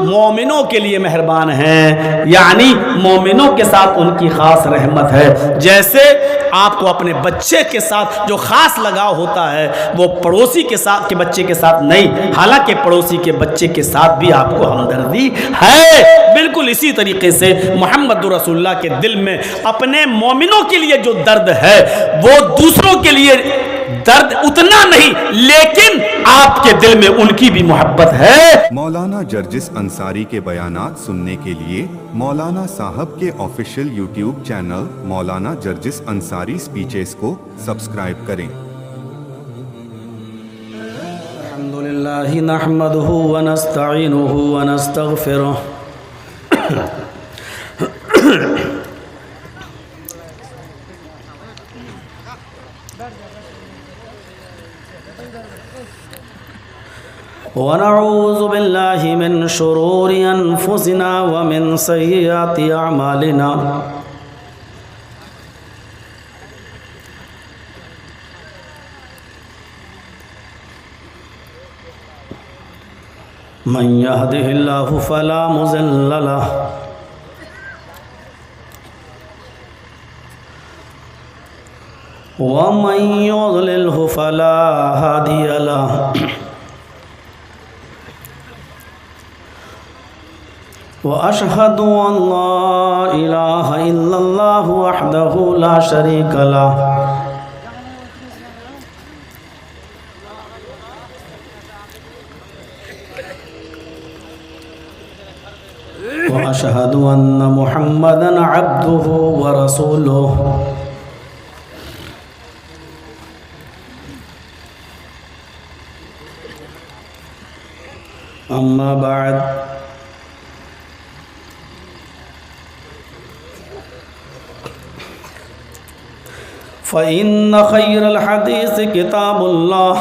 مومنوں کے لیے مہربان ہیں، یعنی مومنوں کے ساتھ ان کی خاص رحمت ہے۔ جیسے آپ کو اپنے بچے کے ساتھ جو خاص لگاؤ ہوتا ہے وہ پڑوسی کے بچے کے ساتھ نہیں، حالانکہ پڑوسی کے بچے کے ساتھ بھی آپ کو ہمدردی ہے۔ بالکل اسی طریقے سے محمد رسول اللہ کے دل میں اپنے مومنوں کے لیے جو درد ہے وہ دوسروں کے لیے درد اتنا نہیں، لیکن آپ کے دل میں ان کی بھی محبت ہے۔ مولانا جرجس انصاری کے بیانات سننے کے لیے مولانا صاحب کے آفیشیل یوٹیوب چینل مولانا جرجس انصاری سپیچز کو سبسکرائب کریں۔ الحمدللہ نحمدہ ونستعینہ ونستغفرہ ونعوذ باللہ من شرور انفسنا ومن سیئات اعمالنا من یہدہ اللہ فلا مضل لہ ومن یضللہ فلا ہادی لہ وأشهد أن لا إله إلا الله وحده لا شريك له وأشهد أن محمدا عبده ورسوله أما بعد فإن خير الحديث كتاب الله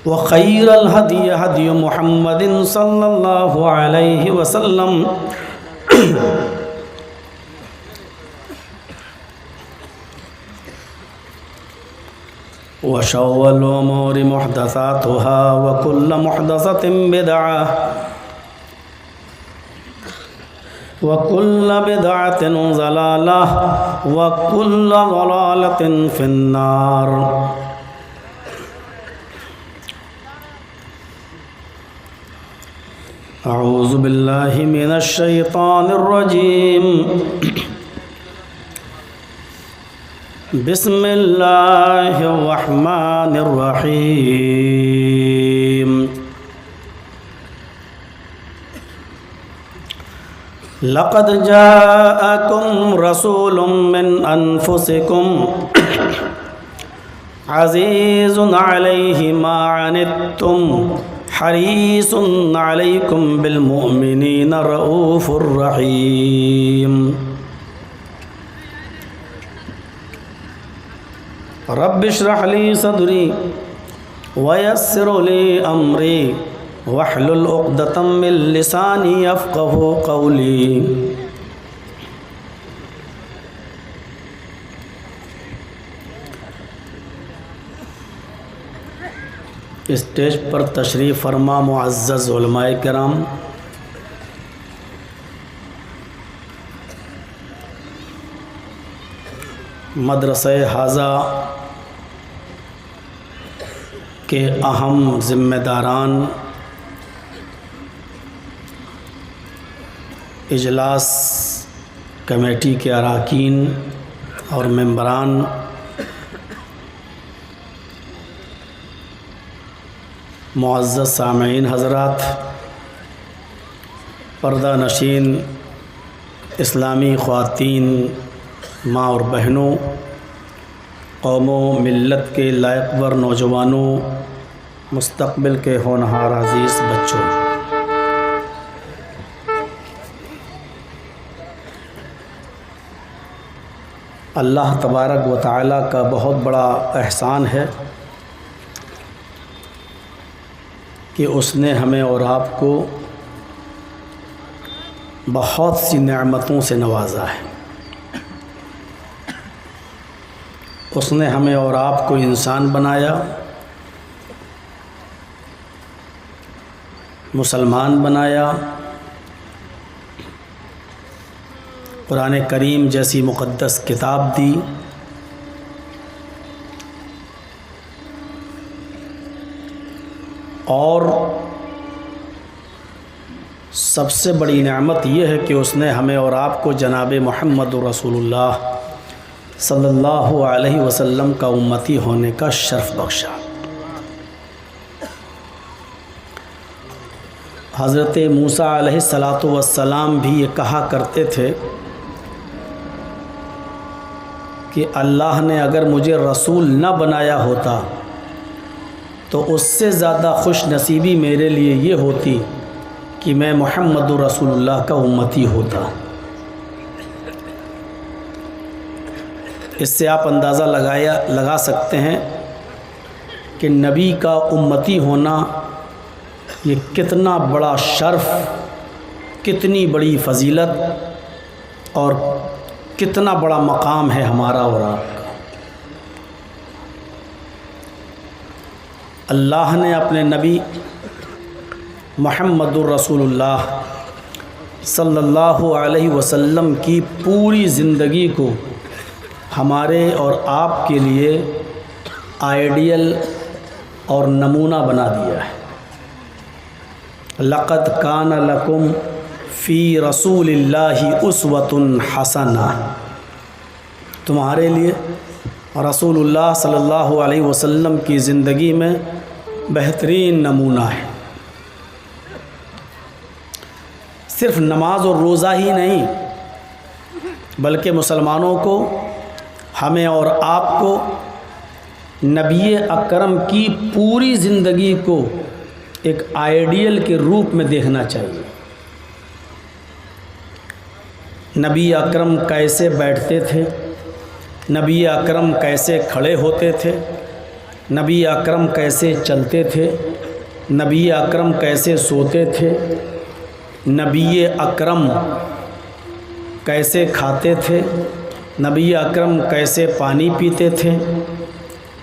وخير الهدي هدي محمد صلى الله عليه وسلم وشر الأمور محدثاتها وكل محدثة بدعة وَكُلَّ بِدْعَةٍ ضَلَالَةٍ وَكُلَّ ضَلَالَةٍ فِي النَّارِ۔ اعوذ باللہ من الشیطان الرجیم، بسم اللہ الرحمن الرحیم۔ لقد جاءكم رسول من أنفسكم عزيز عليه ما عنتم حريص عليكم بالمؤمنين رؤوف رحيم۔ رب اشرح لي صدري ويسر لي أمري واحلل عقدة من لساني يفقهوا قولي۔ اسٹیج پر تشریف فرما معزز علماء کرام، مدرسہ حاضہ کے اہم ذمہ داران، اجلاس کمیٹی کے اراکین اور ممبران، معزز سامعین حضرات، پردہ نشین اسلامی خواتین، ماں اور بہنوں، قوم و ملت کے لائق ور نوجوانوں، مستقبل کے ہونہار عزیز بچوں، اللہ تبارک و تعالیٰ کا بہت بڑا احسان ہے کہ اس نے ہمیں اور آپ کو بہت سی نعمتوں سے نوازا ہے۔ اس نے ہمیں اور آپ کو انسان بنایا، مسلمان بنایا، قرآن کریم جیسی مقدس کتاب دی، اور سب سے بڑی نعمت یہ ہے کہ اس نے ہمیں اور آپ کو جناب محمد رسول اللہ صلی اللہ علیہ وسلم کا امتی ہونے کا شرف بخشا۔ حضرت موسیٰ علیہ السلام بھی یہ کہا کرتے تھے کہ اللہ نے اگر مجھے رسول نہ بنایا ہوتا تو اس سے زیادہ خوش نصیبی میرے لیے یہ ہوتی کہ میں محمد رسول اللہ کا امتی ہوتا۔ اس سے آپ اندازہ لگا سکتے ہیں کہ نبی کا امتی ہونا یہ کتنا بڑا شرف، کتنی بڑی فضیلت اور کتنا بڑا مقام ہے ہمارا اور آپ کا۔ اللہ نے اپنے نبی محمد الرسول اللہ صلی اللہ علیہ وسلم کی پوری زندگی کو ہمارے اور آپ کے لیے آئیڈیل اور نمونہ بنا دیا ہے۔ لقد کان لکم فی رسول اللہ اسوۃ حسنہ، تمہارے لیے رسول اللہ صلی اللہ علیہ وسلم کی زندگی میں بہترین نمونہ ہے۔ صرف نماز اور روزہ ہی نہیں بلکہ مسلمانوں کو، ہمیں اور آپ کو نبی اکرم کی پوری زندگی کو ایک آئیڈیل کے روپ میں دیکھنا چاہیے۔ نبی اکرم کیسے بیٹھتے تھے، نبی اکرم کیسے کھڑے ہوتے تھے، نبی اکرم کیسے چلتے تھے، نبی اکرم کیسے سوتے تھے، نبی اکرم کیسے کھاتے تھے، نبی اکرم کیسے پانی پیتے تھے،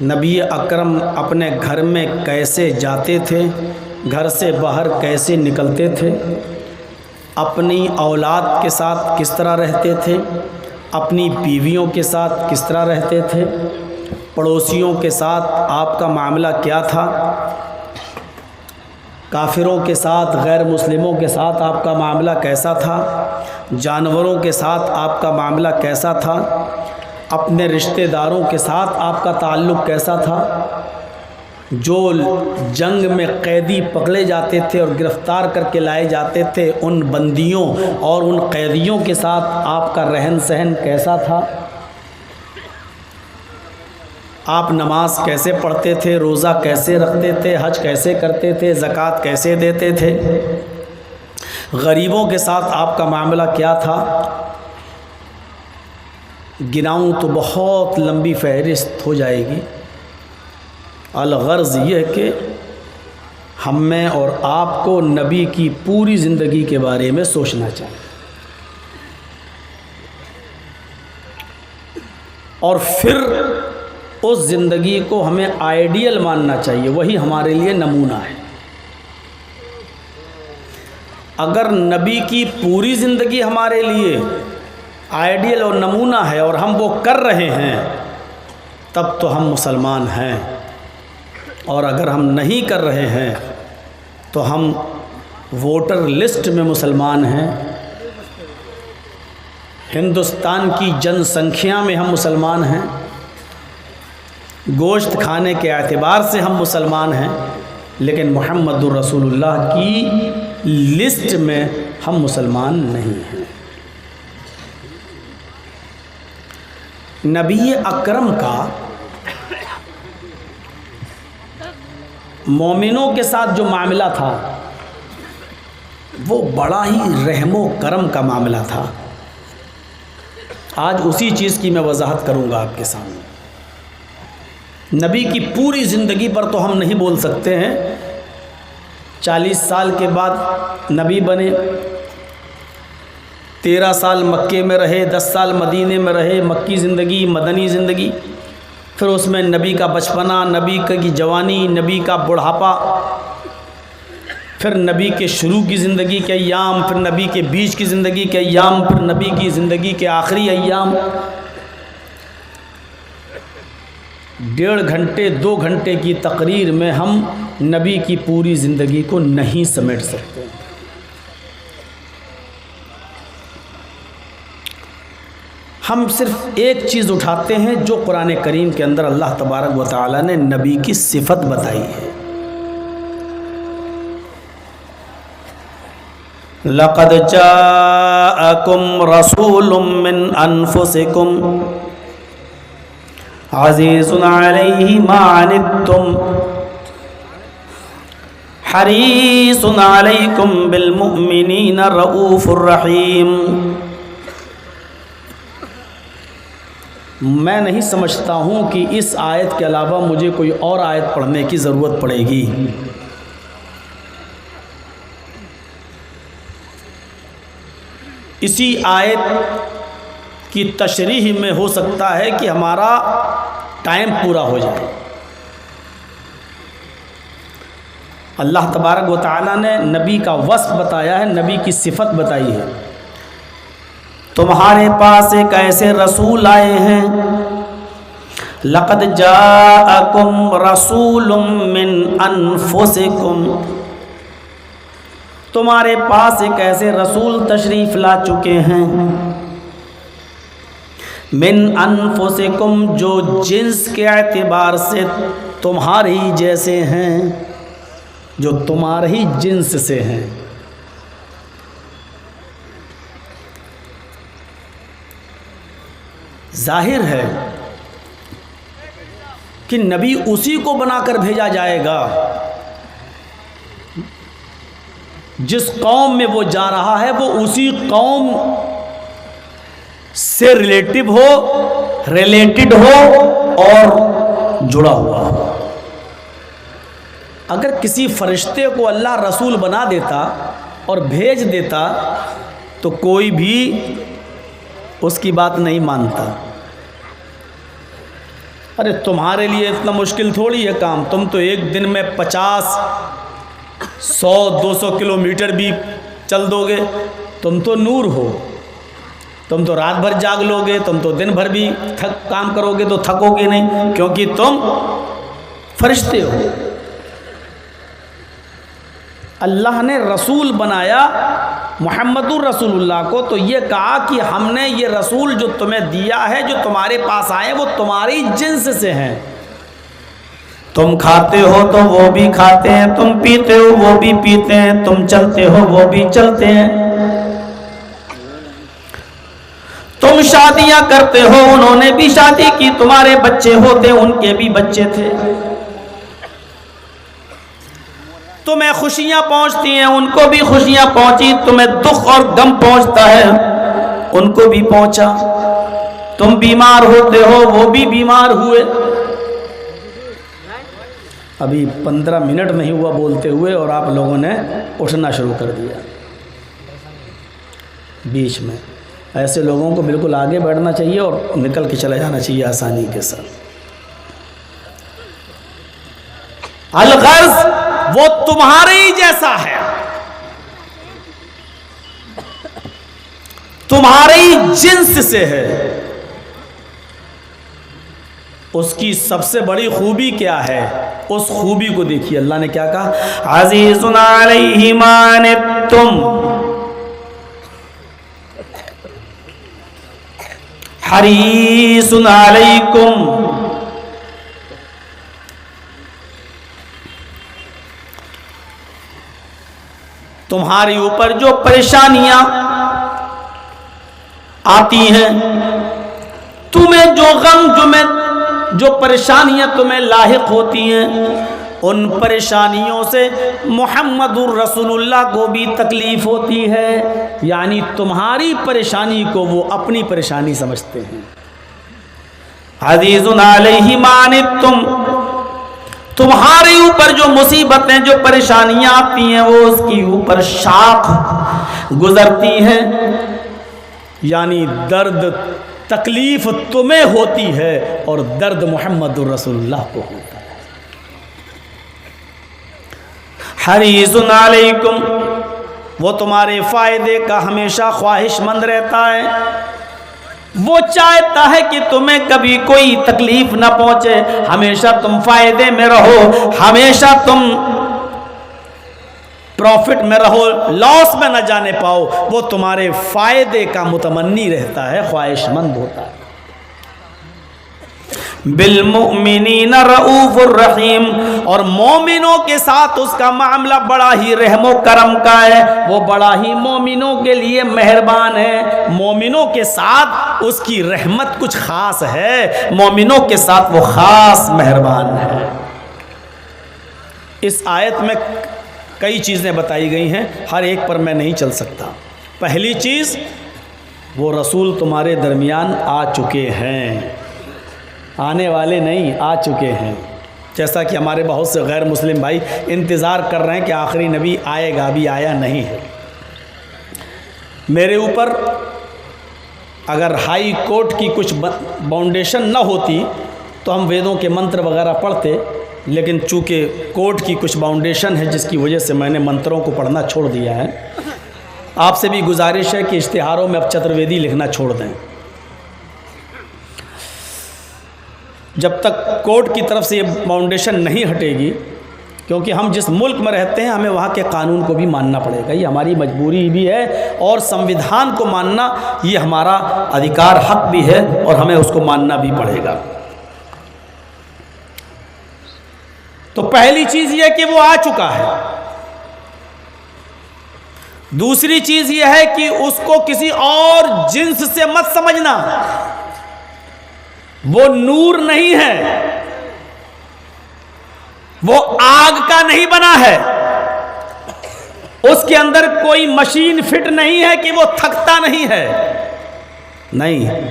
نبی اکرم اپنے گھر میں کیسے جاتے تھے، گھر سے باہر کیسے نکلتے تھے، اپنی اولاد کے ساتھ کس طرح رہتے تھے، اپنی بیویوں کے ساتھ کس طرح رہتے تھے، پڑوسیوں کے ساتھ آپ کا معاملہ کیا تھا، کافروں کے ساتھ، غیر مسلموں کے ساتھ آپ کا معاملہ کیسا تھا، جانوروں کے ساتھ آپ کا معاملہ کیسا تھا، اپنے رشتہ داروں کے ساتھ آپ کا تعلق کیسا تھا۔ جو جنگ میں قیدی پکڑے جاتے تھے اور گرفتار کر کے لائے جاتے تھے، ان بندیوں اور ان قیدیوں کے ساتھ آپ کا رہن سہن کیسا تھا، آپ نماز کیسے پڑھتے تھے، روزہ کیسے رکھتے تھے، حج کیسے کرتے تھے، زکوٰۃ کیسے دیتے تھے، غریبوں کے ساتھ آپ کا معاملہ کیا تھا۔ گناؤں تو بہت لمبی فہرست ہو جائے گی۔ الغرض یہ کہ ہم میں اور آپ کو نبی کی پوری زندگی کے بارے میں سوچنا چاہیے، اور پھر اس زندگی کو ہمیں آئیڈیل ماننا چاہیے، وہی ہمارے لیے نمونہ ہے۔ اگر نبی کی پوری زندگی ہمارے لیے آئیڈیل اور نمونہ ہے اور ہم وہ کر رہے ہیں، تب تو ہم مسلمان ہیں، اور اگر ہم نہیں کر رہے ہیں تو ہم ووٹر لسٹ میں مسلمان ہیں، ہندوستان کی جن سنکھیا میں ہم مسلمان ہیں، گوشت کھانے کے اعتبار سے ہم مسلمان ہیں، لیکن محمد الرسول اللہ کی لسٹ میں ہم مسلمان نہیں ہیں۔ نبی اکرم کا مومنوں کے ساتھ جو معاملہ تھا وہ بڑا ہی رحم و کرم کا معاملہ تھا۔ آج اسی چیز کی میں وضاحت کروں گا آپ کے سامنے۔ نبی کی پوری زندگی پر تو ہم نہیں بول سکتے ہیں، 40 سال کے بعد نبی بنے، 13 سال مکے میں رہے، 10 سال مدینے میں رہے، مکی زندگی، مدنی زندگی، پھر اس میں نبی کا بچپنا، نبی کی جوانی، نبی کا بڑھاپا، پھر نبی کے شروع کی زندگی کے ایام، پھر نبی کے بیچ کی زندگی کے ایام، پھر نبی کی زندگی کے آخری ایام. 1.5 گھنٹے 2 گھنٹے کی تقریر میں ہم نبی کی پوری زندگی کو نہیں سمیٹ سکتے. ہم صرف ایک چیز اٹھاتے ہیں جو قرآن کریم کے اندر اللہ تبارک و تعالیٰ نے نبی کی صفت بتائی ہے. لَقَدْ جَاءَكُمْ رَسُولٌ مِّنْ أَنفُسِكُمْ عَزِيزٌ عَلَيْهِ مَا عَنِتُّمْ حَرِيصٌ عَلَيْكُمْ بِالْمُؤْمِنِينَ رَءُوفٌ رَحِيمٌ. میں نہیں سمجھتا ہوں کہ اس آیت کے علاوہ مجھے کوئی اور آیت پڑھنے کی ضرورت پڑے گی. اسی آیت کی تشریح میں ہو سکتا ہے کہ ہمارا ٹائم پورا ہو جائے. اللہ تبارک و تعالیٰ نے نبی کا وصف بتایا ہے، نبی کی صفت بتائی ہے. تمہارے پاس ایک ایسے رسول آئے ہیں، لَقَدْ جَاءَكُمْ رَسُولٌ مِّنْ أَنفُسِكُمْ، تمہارے پاس ایک ایسے رسول تشریف لا چکے ہیں، من انفسکم، جو جنس کے اعتبار سے تمہاری جیسے ہیں، جو تمہارے ہی جنس سے ہیں. ظاہر ہے کہ نبی اسی کو بنا کر بھیجا جائے گا جس قوم میں وہ جا رہا ہے وہ اسی قوم سے ریلیٹڈ ہو اور جڑا ہوا ہو. اگر کسی فرشتے کو اللہ رسول بنا دیتا اور بھیج دیتا تو کوئی بھی اس کی بات نہیں مانتا. ارے تمہارے لیے اتنا مشکل تھوڑی ہے کام، تم تو ایک دن میں 50 100 200 کلومیٹر بھی چل دو گے. تم تو نور ہو، تم تو رات بھر جاگ لو گے، تم تو دن بھر بھی کام کرو گے تو تھکو گے نہیں، کیونکہ تم فرشتے ہو. اللہ نے رسول بنایا محمد الرسول اللہ کو تو یہ کہا کہ ہم نے یہ رسول جو تمہیں دیا ہے، جو تمہارے پاس آئے وہ تمہاری جنس سے ہیں. تم کھاتے ہو تو وہ بھی کھاتے ہیں، تم پیتے ہو وہ بھی پیتے ہیں، تم چلتے ہو وہ بھی چلتے ہیں، تم شادیاں کرتے ہو انہوں نے بھی شادی کی، تمہارے بچے ہوتے ان کے بھی بچے تھے، تمہیں خوشیاں پہنچتی ہیں ان کو بھی خوشیاں پہنچی، تمہیں دکھ اور غم پہنچتا ہے ان کو بھی پہنچا، تم بیمار ہوتے ہو وہ بھی بیمار ہوئے. ابھی 15 منٹ نہیں ہوا بولتے ہوئے اور آپ لوگوں نے اٹھنا شروع کر دیا بیچ میں. ایسے لوگوں کو بالکل آگے بیٹھنا چاہیے اور نکل کے چلا جانا چاہیے آسانی کے ساتھ. الغرض وہ تمہارے ہی جیسا ہے، تمہارے ہی جنس سے ہے. اس کی سب سے بڑی خوبی کیا ہے؟ اس خوبی کو دیکھیے. اللہ نے کیا کہا؟ عزیز علیہ ما عنتم حریص علیکم. تمہارے اوپر جو پریشانیاں آتی ہیں، تمہیں جو غم جو پریشانیاں تمہیں لاحق ہوتی ہیں، ان پریشانیوں سے محمد الرسول اللہ کو بھی تکلیف ہوتی ہے. یعنی تمہاری پریشانی کو وہ اپنی پریشانی سمجھتے ہیں. عزیز علیہ ما عنتم، تمہارے اوپر جو مصیبتیں جو پریشانیاں آتی ہیں وہ اس کی اوپر شاخ گزرتی ہیں. یعنی درد تکلیف تمہیں ہوتی ہے اور درد محمد الرسول اللہ کو ہوتا ہے. حریص علیکم، وہ تمہارے فائدے کا ہمیشہ خواہش مند رہتا ہے، وہ چاہتا ہے کہ تمہیں کبھی کوئی تکلیف نہ پہنچے، ہمیشہ تم فائدے میں رہو، ہمیشہ تم پروفٹ میں رہو، لاس میں نہ جانے پاؤ۔ وہ تمہارے فائدے کا متمنی رہتا ہے، خواہش مند ہوتا ہے۔ بالمؤمنین رؤوف الرحیم، اور مومنوں کے ساتھ اس کا معاملہ بڑا ہی رحم و کرم کا ہے، وہ بڑا ہی مومنوں کے لیے مہربان ہے، مومنوں کے ساتھ اس کی رحمت کچھ خاص ہے، مومنوں کے ساتھ وہ خاص مہربان ہے۔ اس آیت میں کئی چیزیں بتائی گئی ہیں، ہر ایک پر میں نہیں چل سکتا۔ پہلی چیز، وہ رسول تمہارے درمیان آ چکے ہیں، آنے والے نہیں، آ چکے ہیں۔ جیسا کہ ہمارے بہت سے غیر مسلم بھائی انتظار کر رہے ہیں کہ آخری نبی آئے گا، ابھی آیا نہیں ہے۔ میرے اوپر اگر ہائی کورٹ کی کچھ باؤنڈیشن نہ ہوتی تو ہم ویدوں کے منتر وغیرہ پڑھتے، لیکن چونکہ کورٹ کی کچھ باؤنڈیشن ہے جس کی وجہ سے میں نے منتروں کو پڑھنا چھوڑ دیا ہے۔ آپ سے بھی گزارش ہے کہ اشتہاروں میں اب چترویدی لکھنا چھوڑ دیں۔ جب تک کورٹ کی طرف سے یہ باؤنڈیشن نہیں ہٹے گی، کیونکہ ہم جس ملک میں رہتے ہیں ہمیں وہاں کے قانون کو بھی ماننا پڑے گا، یہ ہماری مجبوری بھی ہے، اور سنویدھان کو ماننا یہ ہمارا ادھیکار حق بھی ہے، اور ہمیں اس کو ماننا بھی پڑے گا۔ تو پہلی چیز یہ کہ وہ آ چکا ہے۔ دوسری چیز یہ ہے کہ اس کو کسی اور جنس سے مت سمجھنا، وہ نور نہیں ہے، وہ آگ کا نہیں بنا ہے، اس کے اندر کوئی مشین فٹ نہیں ہے کہ وہ تھکتا نہیں ہے، نہیں،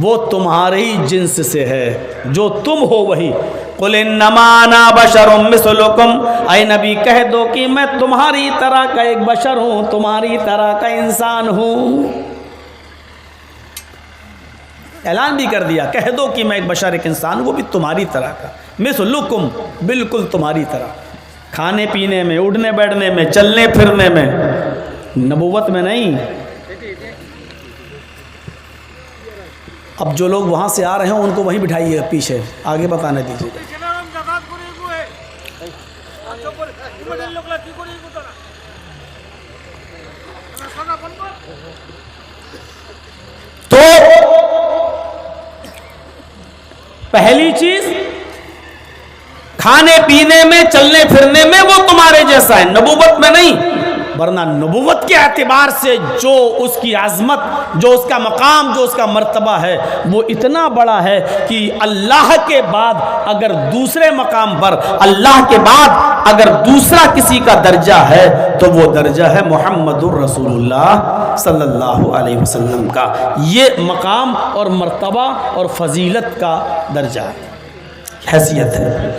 وہ تمہاری جنس سے ہے، جو تم ہو وہی۔ قل انما انا بشر مثلکم، اے نبی کہہ دو کہ میں تمہاری طرح کا ایک بشر ہوں، تمہاری طرح کا انسان ہوں۔ اعلان بھی کر دیا، کہہ دو کہ میں ایک بشر، ایک انسان، وہ بھی تمہاری طرح کا، مثلکم، بالکل تمہاری طرح، کھانے پینے میں، اٹھنے بیٹھنے میں، چلنے پھرنے میں، نبوت میں نہیں۔ اب جو لوگ وہاں سے آ رہے ہیں ان کو وہیں بٹھائیے پیچھے، آگے بتانے دیجیے۔ تو پہلی چیز، کھانے پینے میں، چلنے پھرنے میں وہ تمہارے جیسا ہے، نبوت میں نہیں، ورنہ نبوت کے اعتبار سے جو اس کی عظمت، جو اس کا مقام، جو اس کا مرتبہ ہے، وہ اتنا بڑا ہے کہ اللہ کے بعد اگر دوسرے مقام پر، اللہ کے بعد اگر دوسرا کسی کا درجہ ہے تو وہ درجہ ہے محمد الرسول اللہ صلی اللہ علیہ وسلم کا۔ یہ مقام اور مرتبہ اور فضیلت کا درجہ ہے، حیثیت ہے۔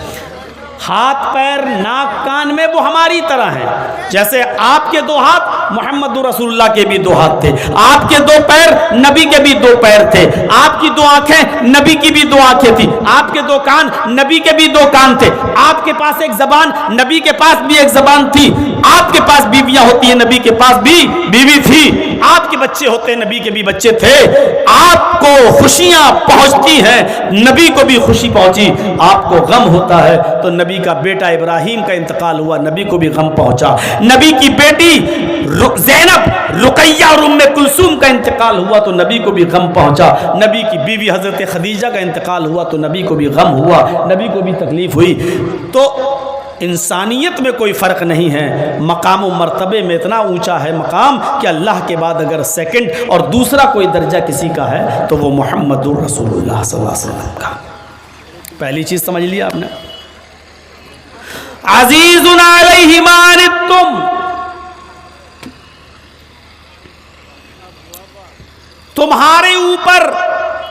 ہاتھ پیر ناک کان میں وہ ہماری طرح ہیں، جیسے آپ کے دو ہاتھ محمد رسول اللہ کے بھی دو ہاتھ تھے، آپ کے دو پیر نبی کے بھی دو پیر تھے، آپ کی دو آنکھیں نبی کی بھی دو آنکھیں تھی، آپ کے دو کان نبی کے بھی دو کان تھے، آپ کے پاس ایک زبان، نبی کے پاس بھی ایک زبان تھی، آپ کے پاس بیویاں ہوتی ہیں، نبی کے پاس بھی بیوی تھی، آپ کے بچے ہوتے ہیں، نبی کے بھی بچے تھے، آپ کو خوشیاں پہنچتی ہیں، نبی کو بھی خوشی پہنچی، آپ کو غم ہوتا ہے تو نبی کا بیٹا ابراہیم کا انتقال ہوا، نبی کو بھی غم پہنچا، نبی کی بیٹی زینب، رقیہ اور ام کلثوم کا انتقال ہوا تو نبی کو بھی غم پہنچا، نبی کی بیوی حضرت خدیجہ کا انتقال ہوا تو نبی کو بھی غم ہوا، نبی کو بھی تکلیف ہوئی۔ تو انسانیت میں کوئی فرق نہیں ہے، مقام و مرتبے میں اتنا اونچا ہے مقام کہ اللہ کے بعد اگر سیکنڈ اور دوسرا کوئی درجہ کسی کا ہے تو وہ محمد الرسول اللہ صلی اللہ علیہ وسلم کا۔ پہلی چیز سمجھ لیا آپ نے، عزیز علیہ ما عنتم، تمہارے اوپر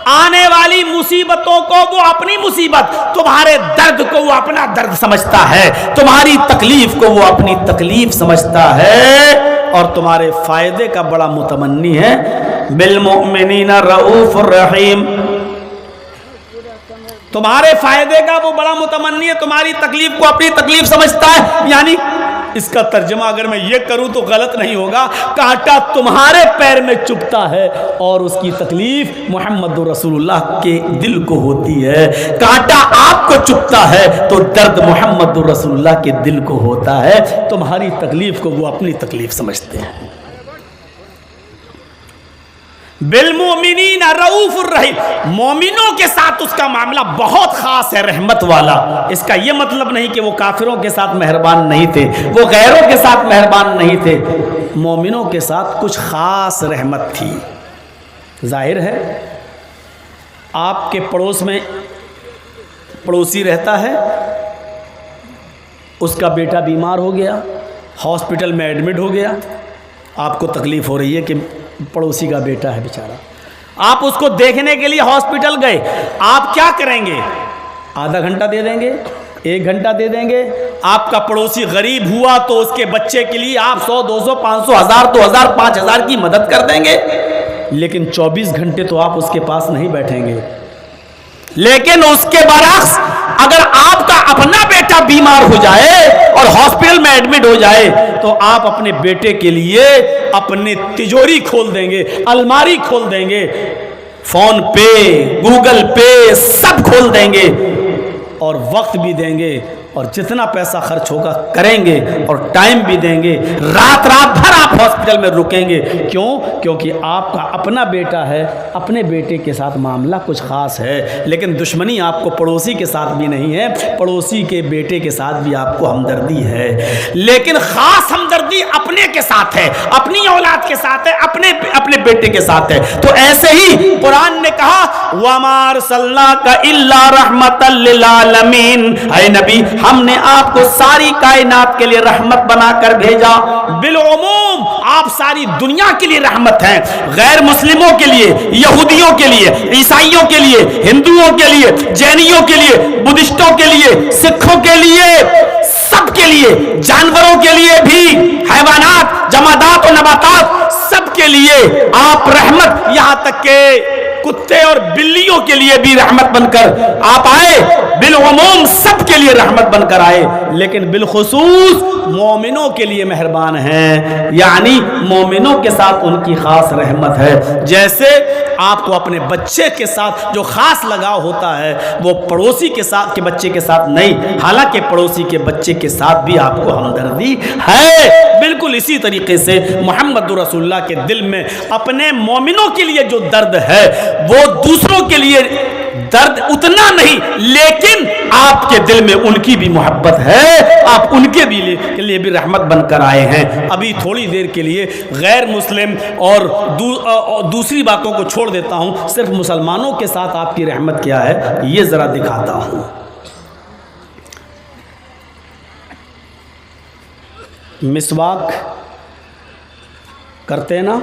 آنے والی مصیبتوں کو وہ اپنی مصیبت، تمہارے درد کو وہ اپنا درد سمجھتا ہے، تمہاری تکلیف کو وہ اپنی تکلیف سمجھتا ہے، اور تمہارے فائدے کا بڑا متمنی ہے۔ بالمؤمنین رؤوف الرحیم، تمہارے فائدے کا وہ بڑا متمنی ہے، تمہاری تکلیف کو اپنی تکلیف سمجھتا ہے۔ یعنی اس کا ترجمہ اگر میں یہ کروں تو غلط نہیں ہوگا، کانٹا تمہارے پیر میں چبھتا ہے اور اس کی تکلیف محمد رسول اللہ کے دل کو ہوتی ہے۔ کانٹا آپ کو چبھتا ہے تو درد محمد رسول اللہ کے دل کو ہوتا ہے۔ تمہاری تکلیف کو وہ اپنی تکلیف سمجھتے ہیں۔ بالمؤمنین رؤوف الرحیم، مومنوں کے ساتھ اس کا معاملہ بہت خاص ہے، رحمت والا۔ اس کا یہ مطلب نہیں کہ وہ کافروں کے ساتھ مہربان نہیں تھے، وہ غیروں کے ساتھ مہربان نہیں تھے، مومنوں کے ساتھ کچھ خاص رحمت تھی۔ ظاہر ہے آپ کے پڑوس میں پڑوسی رہتا ہے، اس کا بیٹا بیمار ہو گیا، ہاسپٹل میں ایڈمٹ ہو گیا، آپ کو تکلیف ہو رہی ہے کہ پڑوسی کا بیٹا ہے بیچارہ، آپ اس کو دیکھنے کے لیے ہاسپٹل گئے، آپ کیا کریں گے؟ آدھا گھنٹہ دے دیں گے، 1 گھنٹہ دے دیں گے؟ آپ کا پڑوسی غریب ہوا تو اس کے بچے کے لیے آپ 100 200 500 1000 2000 5000 کی مدد کر دیں گے، لیکن 24 گھنٹے تو آپ اس کے پاس نہیں بیٹھیں گے۔ لیکن اس کے برعکس اگر آپ کا اپنا بیٹا بیمار ہو جائے اور ہاسپٹل میں ایڈمٹ ہو جائے تو آپ اپنے بیٹے کے لیے اپنی تجوری کھول دیں گے، الماری کھول دیں گے، فون پے گوگل پے سب کھول دیں گے اور وقت بھی دیں گے اور جتنا پیسہ خرچ ہوگا کریں گے اور ٹائم بھی دیں گے، رات بھر آپ ہاسپٹل میں رکیں گے۔ کیوں؟ کیونکہ آپ کا اپنا بیٹا ہے، اپنے بیٹے کے ساتھ معاملہ کچھ خاص ہے، لیکن دشمنی آپ کو پڑوسی کے ساتھ بھی نہیں ہے، پڑوسی کے بیٹے کے ساتھ بھی آپ کو ہمدردی ہے، لیکن خاص ہمدردی اپنے کے ساتھ ہے، اپنی اولاد کے ساتھ ہے، اپنے بیٹے کے ساتھ ہے۔ تو ایسے ہی قرآن نے کہا وَمَا أَرْسَلْنَاكَ إِلَّا رَحْمَةً لِّلْعَالَمِينَ، اے نبی ہم نے آپ کو ساری کائنات کے لیے رحمت بنا کر بھیجا، بالعموم آپ ساری دنیا کے لیے رحمت ہیں، غیر مسلموں کے لیے، یہودیوں کے لیے، عیسائیوں کے لیے، ہندوؤں کے لیے، جینیوں کے لیے، بدھسٹوں کے لیے، سکھوں کے لیے، سب کے لیے، جانوروں کے لیے بھی، حیوانات، جمادات و نباتات سب کے لیے آپ رحمت، یہاں تک کہ کتے اور بلیوں کے لیے بھی رحمت بن کر آپ آئے، بالعموم سب کے لیے رحمت بن کر آئے، لیکن بالخصوص مومنوں کے لیے مہربان ہیں، یعنی مومنوں کے ساتھ ان کی خاص رحمت ہے۔ جیسے آپ کو اپنے بچے کے ساتھ جو خاص لگاؤ ہوتا ہے وہ پڑوسی کے ساتھ کے بچے کے ساتھ نہیں، حالانکہ پڑوسی کے بچے کے ساتھ بھی آپ کو ہمدردی ہے۔ بالکل اسی طریقے سے محمد رسول اللہ کے دل میں اپنے مومنوں کے لیے جو درد ہے وہ دوسروں کے لیے درد اتنا نہیں، لیکن آپ کے دل میں ان کی بھی محبت ہے، آپ ان کے لیے بھی رحمت بن کر آئے ہیں۔ ابھی تھوڑی دیر کے لیے غیر مسلم اور دوسری باتوں کو چھوڑ دیتا ہوں، صرف مسلمانوں کے ساتھ آپ کی رحمت کیا ہے یہ ذرا دکھاتا ہوں۔ مسواک کرتے ہیں نا،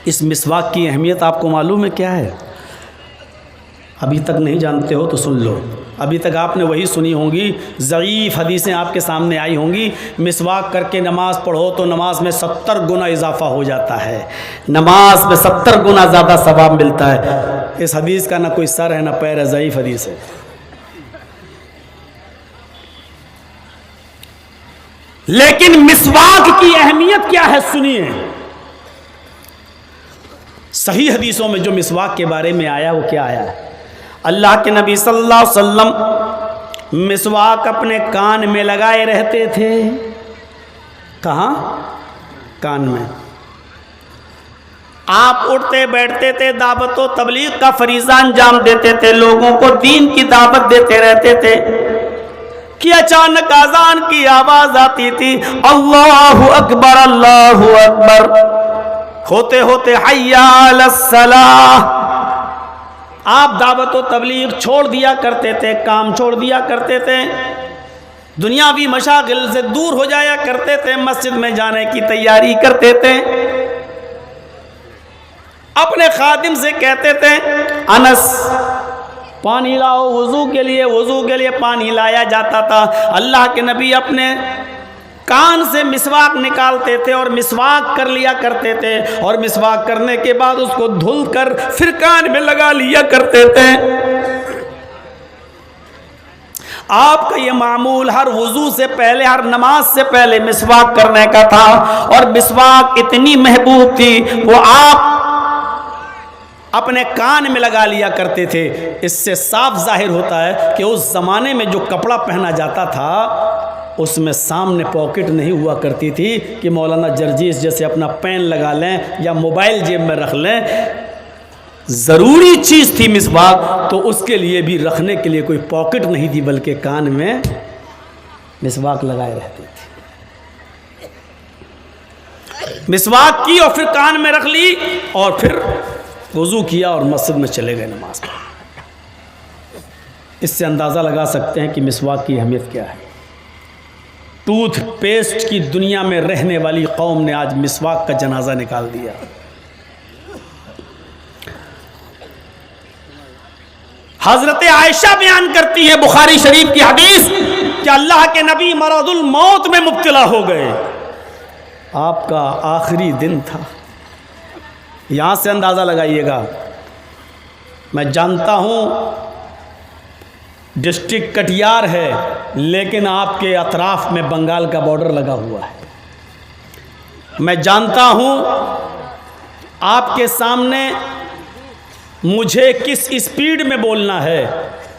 اس مسواک کی اہمیت آپ کو معلوم ہے کیا ہے؟ ابھی تک نہیں جانتے ہو تو سن لو، ابھی تک آپ نے وہی سنی ہوں گی، ضعیف حدیثیں آپ کے سامنے آئی ہوں گی، مسواک کر کے نماز پڑھو تو نماز میں 70 گنا اضافہ ہو جاتا ہے، نماز میں 70 گنا زیادہ ثواب ملتا ہے۔ اس حدیث کا نہ کوئی سر ہے نہ پیر ہے، ضعیف حدیث ہے۔ لیکن مسواک کی اہمیت کیا ہے سنیے، صحیح حدیثوں میں جو مسواک کے بارے میں آیا وہ کیا آیا ہے؟ اللہ کے نبی صلی اللہ علیہ وسلم مسواک اپنے کان میں لگائے رہتے تھے۔ کہاں؟ کان میں۔ آپ اٹھتے بیٹھتے تھے، دعوت و تبلیغ کا فریضہ انجام دیتے تھے، لوگوں کو دین کی دعوت دیتے رہتے تھے کہ اچانک اذان کی آواز آتی تھی، اللہ اکبر اللہ اکبر، ہوتے ہوتے حی علی الصلاۃ۔ آپ دعوت و تبلیغ چھوڑ دیا کرتے تھے، کام چھوڑ دیا کرتے تھے، دنیاوی مشاغل سے دور ہو جایا کرتے تھے، مسجد میں جانے کی تیاری کرتے تھے، اپنے خادم سے کہتے تھے انس پانی لاؤ، وضو کے لیے پانی لایا جاتا تھا۔ اللہ کے نبی اپنے کان سے مسواک نکالتے تھے اور مسواک کر لیا کرتے تھے، اور مسواک کرنے کے بعد اس کو دھل کر پھر کان میں لگا لیا کرتے تھے۔ آپ کا یہ معمول ہر وضو سے پہلے، ہر نماز سے پہلے مسواک کرنے کا تھا، اور مسواک اتنی محبوب تھی وہ آپ اپنے کان میں لگا لیا کرتے تھے۔ اس سے صاف ظاہر ہوتا ہے کہ اس زمانے میں جو کپڑا پہنا جاتا تھا اس میں سامنے پاکٹ نہیں ہوا کرتی تھی کہ مولانا جرجیس جیسے اپنا پین لگا لیں یا موبائل جیب میں رکھ لیں۔ ضروری چیز تھی مسواک، تو اس کے لیے بھی رکھنے کے لیے کوئی پاکٹ نہیں تھی، بلکہ کان میں مسواک لگائے رہتے تھے۔ مسواک کی اور پھر کان میں رکھ لی اور پھر وضو کیا اور مسجد میں چلے گئے نماز پڑھنے۔ اس سے اندازہ لگا سکتے ہیں کہ مسواک کی اہمیت کیا ہے۔ ٹوتھ پیسٹ کی دنیا میں رہنے والی قوم نے آج مسواک کا جنازہ نکال دیا۔ حضرت عائشہ بیان کرتی ہے بخاری شریف کی حدیث کہ اللہ کے نبی مرض الموت میں مبتلا ہو گئے، آپ کا آخری دن تھا۔ یہاں سے اندازہ لگائیے گا، میں جانتا ہوں ڈسٹرکٹ کٹیہار ہے لیکن آپ کے اطراف میں بنگال کا بارڈر لگا ہوا ہے۔ میں جانتا ہوں آپ کے سامنے مجھے کس اسپیڈ میں بولنا ہے،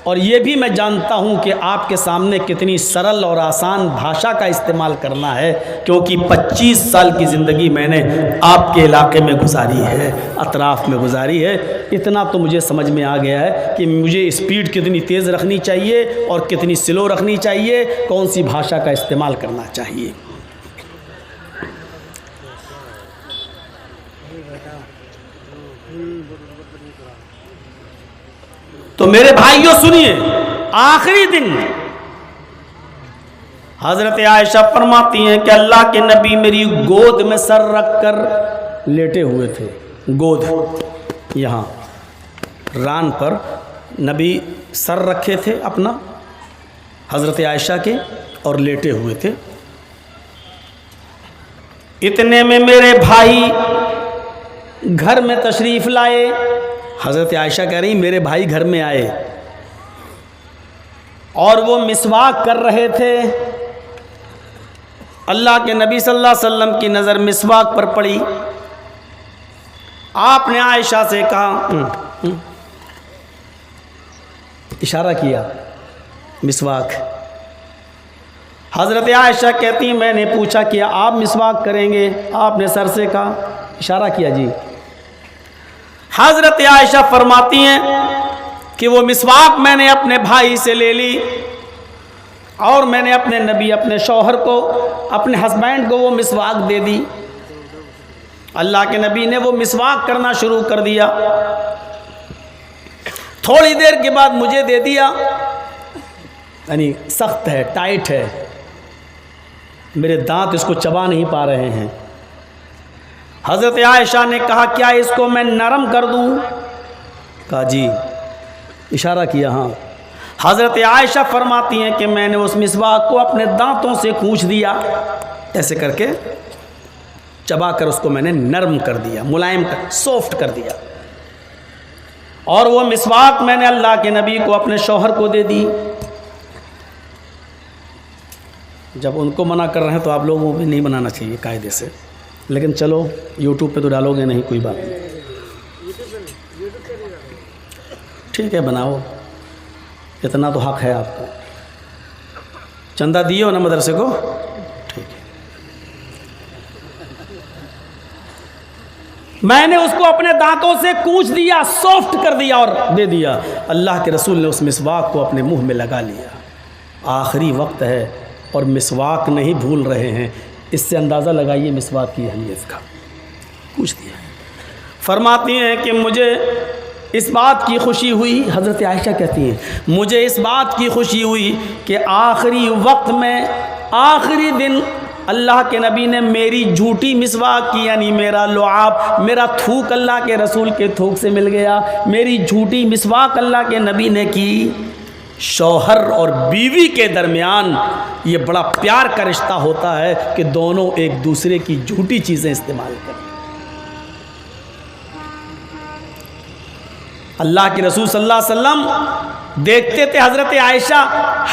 اور یہ بھی میں جانتا ہوں کہ آپ کے سامنے کتنی سرل اور آسان بھاشا کا استعمال کرنا ہے، کیونکہ 25 سال کی زندگی میں نے آپ کے علاقے میں گزاری ہے، اطراف میں گزاری ہے۔ اتنا تو مجھے سمجھ میں آ گیا ہے کہ مجھے اسپیڈ کتنی تیز رکھنی چاہیے اور کتنی سلو رکھنی چاہیے، کون سی بھاشا کا استعمال کرنا چاہیے۔ تو میرے بھائیوں سنیے، آخری دن حضرت عائشہ فرماتی ہیں کہ اللہ کے نبی میری گود میں سر رکھ کر لیٹے ہوئے تھے۔ گود یہاں ران پر نبی سر رکھے تھے اپنا حضرت عائشہ کے اور لیٹے ہوئے تھے۔ اتنے میں میرے بھائی گھر میں تشریف لائے۔ حضرت عائشہ کہہ رہی میرے بھائی گھر میں آئے اور وہ مسواک کر رہے تھے۔ اللہ کے نبی صلی اللہ علیہ وسلم کی نظر مسواک پر پڑی۔ آپ نے عائشہ سے کہا، اشارہ کیا مسواک۔ حضرت عائشہ کہتی میں نے پوچھا کہ آپ مسواک کریں گے؟ آپ نے سر سے کہا، اشارہ کیا جی۔ حضرت عائشہ فرماتی ہیں کہ وہ مسواک میں نے اپنے بھائی سے لے لی اور میں نے اپنے نبی، اپنے شوہر کو، اپنے ہسبینڈ کو وہ مسواک دے دی۔ اللہ کے نبی نے وہ مسواک کرنا شروع کر دیا۔ تھوڑی دیر کے بعد مجھے دے دیا، یعنی سخت ہے، ٹائٹ ہے، میرے دانت اس کو چبا نہیں پا رہے ہیں۔ حضرت عائشہ نے کہا کیا اس کو میں نرم کر دوں؟ کہا جی، اشارہ کیا ہاں۔ حضرت عائشہ فرماتی ہیں کہ میں نے اس مسواک کو اپنے دانتوں سے کھونچ دیا، ایسے کر کے چبا کر اس کو میں نے نرم کر دیا، ملائم کر، سافٹ کر دیا، اور وہ مسواک میں نے اللہ کے نبی کو، اپنے شوہر کو دے دی۔ جب ان کو منع کر رہے ہیں تو آپ لوگوں کو بھی نہیں بنانا چاہیے قاعدے سے، لیکن چلو یوٹیوب پہ تو ڈالو گے نہیں، کوئی بات نہیں، ٹھیک ہے بناؤ، اتنا تو حق ہے آپ کو۔ چندہ دیے ہو نا مدرسے کو؟ ٹھیک ہے۔ میں نے اس کو اپنے دانتوں سے کوچ دیا، سافٹ کر دیا اور دے دیا۔ اللہ کے رسول نے اس مسواک کو اپنے منہ میں لگا لیا۔ آخری وقت ہے اور مسواک نہیں بھول رہے ہیں، اس سے اندازہ لگائیے مسواک کی اہمیت کا۔ پوچھ دیا۔ فرماتی ہیں کہ مجھے اس بات کی خوشی ہوئی، حضرت عائشہ کہتی ہیں مجھے اس بات کی خوشی ہوئی کہ آخری وقت میں، آخری دن اللہ کے نبی نے میری جھوٹی مسواک کی، یعنی میرا لعاب، میرا تھوک اللہ کے رسول کے تھوک سے مل گیا، میری جھوٹی مسواک اللہ کے نبی نے کی۔ شوہر اور بیوی کے درمیان یہ بڑا پیار کا رشتہ ہوتا ہے کہ دونوں ایک دوسرے کی جھوٹی چیزیں استعمال کریں. اللہ کے رسول صلی اللہ علیہ وسلم دیکھتے تھے حضرت عائشہ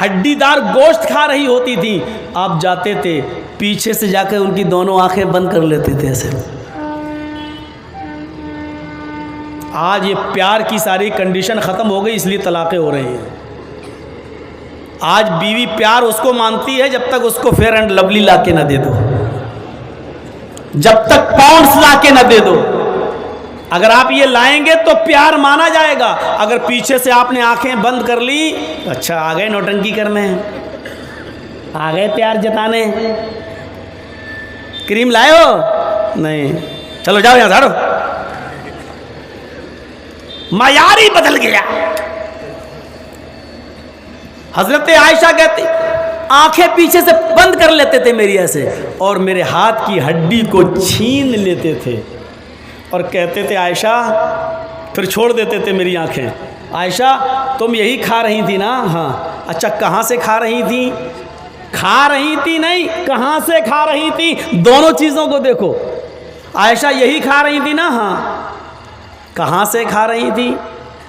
ہڈی دار گوشت کھا رہی ہوتی تھی، آپ جاتے تھے پیچھے سے جا کے ان کی دونوں آنکھیں بند کر لیتے تھے ایسے. آج یہ پیار کی ساری کنڈیشن ختم ہو گئی، اس لیے طلاقیں ہو رہی ہیں. آج بیوی پیار اس کو مانتی ہے جب تک اس کو فیئر اینڈ لولی لا کے نہ دے دو، جب تک پاؤنڈز لا کے نہ دے دو. اگر آپ یہ لائیں گے تو پیار مانا جائے گا. اگر پیچھے سے آپ نے آنکھیں بند کر لی، اچھا آ گئے نوٹنکی کرنے، آ گئے پیار جتانے. کریم لائے ہو؟ نہیں. چلو جاؤ یہاں جھاڑو. معیار ہی بدل گیا. حضرت عائشہ کہتی آنکھیں پیچھے سے بند کر لیتے تھے میری ایسے، اور میرے ہاتھ کی ہڈی کو چھین لیتے تھے اور کہتے تھے عائشہ، پھر چھوڑ دیتے تھے میری آنکھیں. عائشہ تم یہی کھا رہی تھی نا؟ ہاں. اچھا کہاں سے کھا رہی تھی؟ کھا رہی تھی نہیں، کہاں سے کھا رہی تھی؟ دونوں چیزوں کو دیکھو. عائشہ یہی کھا رہی تھی نا؟ ہاں. کہاں سے کھا رہی تھی؟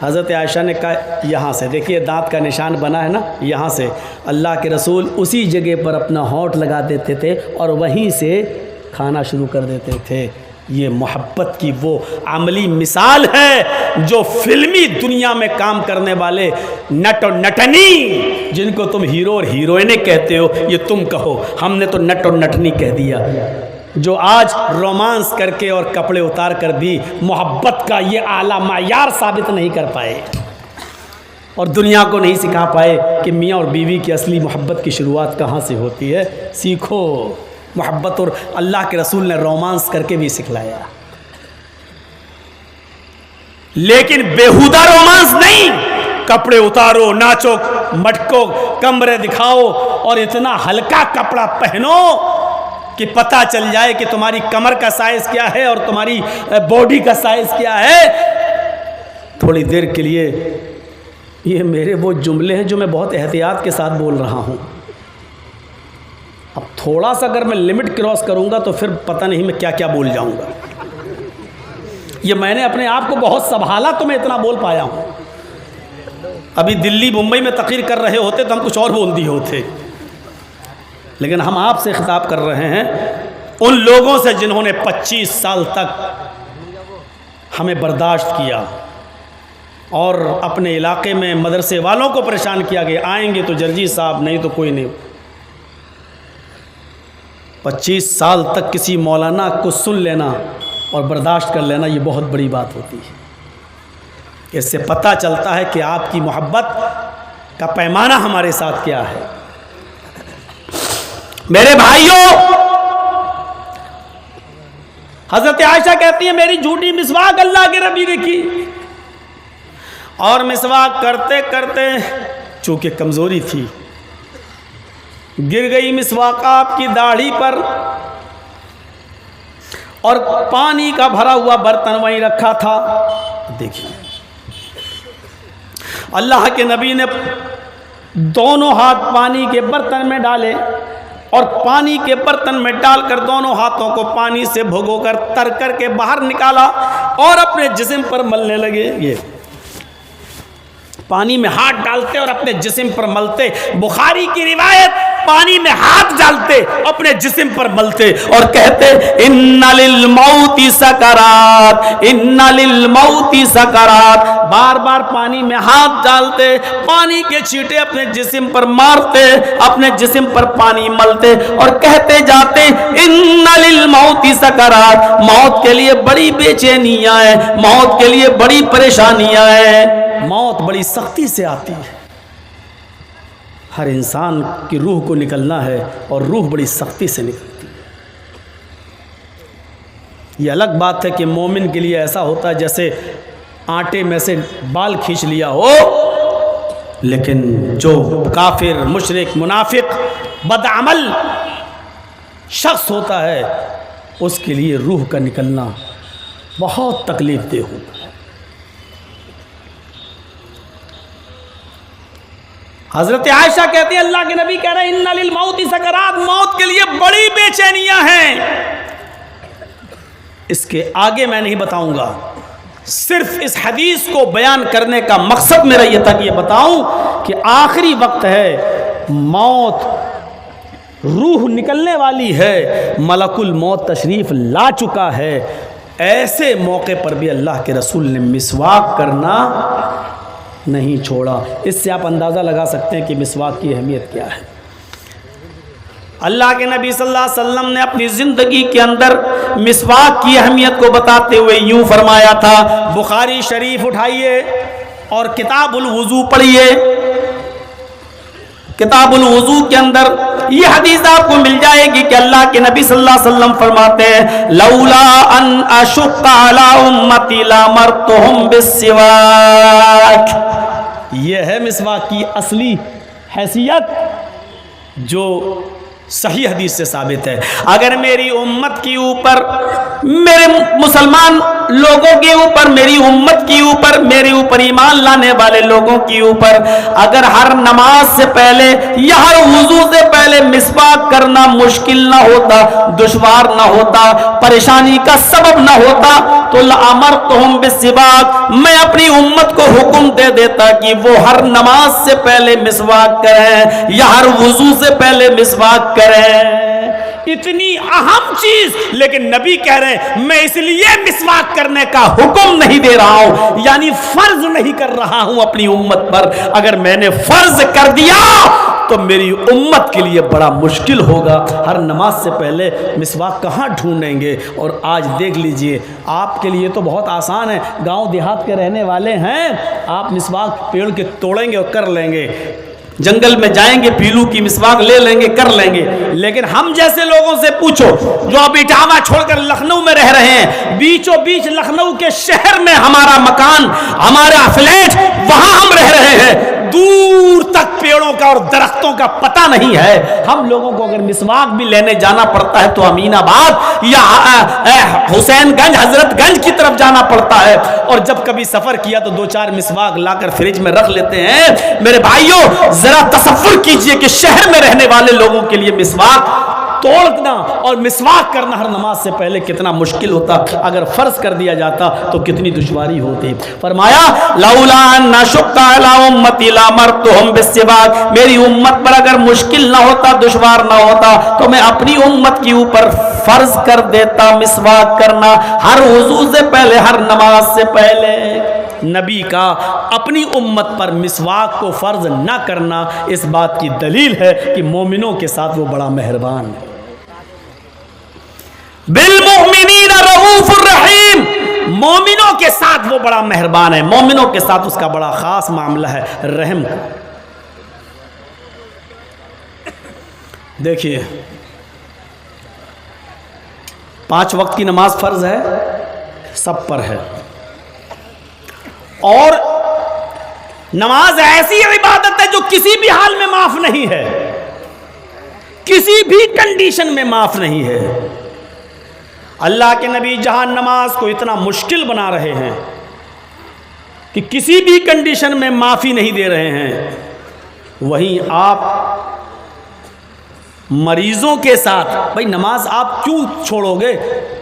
حضرت عائشہ نے کہا یہاں سے. دیکھیے دانت کا نشان بنا ہے نا، یہاں سے. اللہ کے رسول اسی جگہ پر اپنا ہونٹ لگا دیتے تھے اور وہیں سے کھانا شروع کر دیتے تھے. یہ محبت کی وہ عملی مثال ہے جو فلمی دنیا میں کام کرنے والے نٹ اور نٹنی، جن کو تم ہیرو اور ہیروئنیں کہتے ہو، یہ تم کہو، ہم نے تو نٹ اور نٹنی کہہ دیا، جو آج رومانس کر کے اور کپڑے اتار کر بھی محبت کا یہ اعلیٰ معیار ثابت نہیں کر پائے اور دنیا کو نہیں سکھا پائے کہ میاں اور بیوی کی اصلی محبت کی شروعات کہاں سے ہوتی ہے. سیکھو محبت. اور اللہ کے رسول نے رومانس کر کے بھی سکھلایا، لیکن بیہودہ رومانس نہیں. کپڑے اتارو، ناچو، مٹکو، کمرے دکھاؤ اور اتنا ہلکا کپڑا پہنو کہ پتہ چل جائے کہ تمہاری کمر کا سائز کیا ہے اور تمہاری باڈی کا سائز کیا ہے. تھوڑی دیر کے لیے یہ میرے وہ جملے ہیں جو میں بہت احتیاط کے ساتھ بول رہا ہوں. اب تھوڑا سا اگر میں لمٹ کراس کروں گا تو پھر پتہ نہیں میں کیا کیا بول جاؤں گا. یہ میں نے اپنے آپ کو بہت سنبھالا تو میں اتنا بول پایا ہوں. ابھی دلی ممبئی میں تقریر کر رہے ہوتے تو ہم کچھ اور بول دیے ہوتے، لیکن ہم آپ سے خطاب کر رہے ہیں ان لوگوں سے جنہوں نے 25 سال تک ہمیں برداشت کیا اور اپنے علاقے میں مدرسے والوں کو پریشان کیا کہ آئیں گے تو جرجی صاحب، نہیں تو کوئی نہیں. 25 سال تک کسی مولانا کو سن لینا اور برداشت کر لینا یہ بہت بڑی بات ہوتی ہے. اس سے پتہ چلتا ہے کہ آپ کی محبت کا پیمانہ ہمارے ساتھ کیا ہے. میرے بھائیوں، حضرت عائشہ کہتی ہیں میری جھوٹی مسواک اللہ کے نبی نے کی، اور مسواک کرتے کرتے چونکہ کمزوری تھی گر گئی مسواک آپ کی داڑھی پر، اور پانی کا بھرا ہوا برتن وہیں رکھا تھا. دیکھیے اللہ کے نبی نے دونوں ہاتھ پانی کے برتن میں ڈالے اور پانی کے برتن میں ڈال کر دونوں ہاتھوں کو پانی سے بھگو کر تر کر کے باہر نکالا اور اپنے جسم پر ملنے لگے. یہ پانی میں ہاتھ ڈالتے اور اپنے جسم پر ملتے. بخاری کی روایت، پانی میں ہاتھ ڈالتے اپنے جسم پر ملتے اور کہتے ان للموت سکرات، ان للموت سکرات. بار بار پانی میں ہاتھ ڈالتے، پانی کے چھینٹے اپنے جسم پر مارتے، اپنے جسم پر پانی ملتے اور کہتے جاتے ان للموت سکرات. موت کے لیے بڑی بے چینیاں ہیں، موت کے لیے بڑی پریشانیاں ہیں. موت بڑی سختی سے آتی ہے، ہر انسان کی روح کو نکلنا ہے اور روح بڑی سختی سے نکلتی ہے. یہ الگ بات ہے کہ مومن کے لیے ایسا ہوتا ہے جیسے آٹے میں سے بال کھینچ لیا ہو، لیکن جو کافر، مشرک، منافق، بدعمل شخص ہوتا ہے اس کے لیے روح کا نکلنا بہت تکلیف دہ ہوتا ہے. حضرت عائشہ کہتی ہیں اللہ کے نبی کہہ رہے ہیں ان للموت سکرات، موت کے لیے بڑی بے چینیاں ہیں. اس کے آگے میں نہیں بتاؤں گا، صرف اس حدیث کو بیان کرنے کا مقصد میرا یہ تھا کہ یہ بتاؤں کہ آخری وقت ہے، موت روح نکلنے والی ہے، ملک الموت تشریف لا چکا ہے. ایسے موقع پر بھی اللہ کے رسول نے مسواک کرنا نہیں چھوڑا. اس سے آپ اندازہ لگا سکتے ہیں کہ مسواک کی اہمیت کیا ہے. اللہ کے نبی صلی اللہ علیہ وسلم نے اپنی زندگی کے اندر مسواک کی اہمیت کو بتاتے ہوئے یوں فرمایا تھا. بخاری شریف اٹھائیے اور کتاب الوضو پڑھیے. کتاب الوضو کے اندر یہ حدیث آپ کو مل جائے گی کہ اللہ کے نبی صلی اللہ علیہ وسلم فرماتے ہیں لولا ان اشق علی امتی لامرتهم بالسواک. یہ ہے مسواک کی اصلی حیثیت جو صحیح حدیث سے ثابت ہے. اگر میری امت کے اوپر، میرے مسلمان لوگوں کے اوپر، میری امت کے اوپر، میرے اوپر ایمان لانے والے لوگوں کے اوپر اگر ہر نماز سے پہلے یا ہر وضو سے پہلے مسواک کرنا مشکل نہ ہوتا، دشوار نہ ہوتا، پریشانی کا سبب نہ ہوتا تو لامرتهم بالسواک، میں اپنی امت کو حکم دے دیتا کہ وہ ہر نماز سے پہلے مسواک کریں یا ہر وضو سے پہلے مسواک کریں. اتنی اہم چیز، لیکن نبی کہہ رہے ہیں میں اس لیے مسواک کرنے کا حکم نہیں دے رہا ہوں، یعنی فرض نہیں کر رہا ہوں اپنی امت پر. اگر میں نے فرض کر دیا تو میری امت کے لیے بڑا مشکل ہوگا. ہر نماز سے پہلے مسواک کہاں ڈھونڈیں گے؟ اور آج دیکھ لیجئے، آپ کے لیے تو بہت آسان ہے، گاؤں دیہات کے رہنے والے ہیں، آپ مسواک پیڑ کے توڑیں گے اور کر لیں گے، جنگل میں جائیں گے پیلو کی مسواک لے لیں گے، کر لیں گے. لیکن ہم جیسے لوگوں سے پوچھو جو اب اٹاوا چھوڑ کر لکھنؤ میں رہ رہے ہیں، بیچوں بیچ لکھنؤ کے شہر میں ہمارا مکان، ہمارا فلیٹ، وہاں ہم رہ رہے ہیں، دور تک پیڑوں کا اور درختوں کا پتہ نہیں ہے. ہم لوگوں کو اگر مسواک بھی لینے جانا پڑتا ہے تو امین آباد یا حسین گنج، حضرت گنج کی طرف جانا پڑتا ہے. اور جب کبھی سفر کیا تو دو چار مسواک لا کر فریج میں رکھ لیتے ہیں. میرے بھائیوں ذرا تصور کیجئے کہ شہر میں رہنے والے لوگوں کے لیے مسواک توڑنا اور مسواک کرنا ہر نماز سے پہلے کتنا مشکل ہوتا. اگر فرض کر دیا جاتا تو کتنی دشواری ہوتی. فرمایا لولا ان اشق علی امتی لامرتهم بالسواک، میری امت پر اگر مشکل نہ ہوتا، دشوار نہ ہوتا تو میں اپنی امت کے اوپر فرض کر دیتا مسواک کرنا ہر وضو سے پہلے، ہر نماز سے پہلے. نبی کا اپنی امت پر مسواک کو فرض نہ کرنا اس بات کی دلیل ہے کہ مومنوں کے ساتھ وہ بڑا مہربان ہے. بالمؤمنین رؤوف الرحیم، مومنوں کے ساتھ وہ بڑا مہربان ہے، مومنوں کے ساتھ اس کا بڑا خاص معاملہ ہے، رحم. دیکھیے 5 وقت کی نماز فرض ہے، سب پر ہے، اور نماز ایسی عبادت ہے جو کسی بھی حال میں معاف نہیں ہے، کسی بھی کنڈیشن میں معاف نہیں ہے. اللہ کے نبی جہاں نماز کو اتنا مشکل بنا رہے ہیں کہ کسی بھی کنڈیشن میں معافی نہیں دے رہے ہیں، وہیں آپ مریضوں کے ساتھ، بھائی نماز آپ کیوں چھوڑو گے؟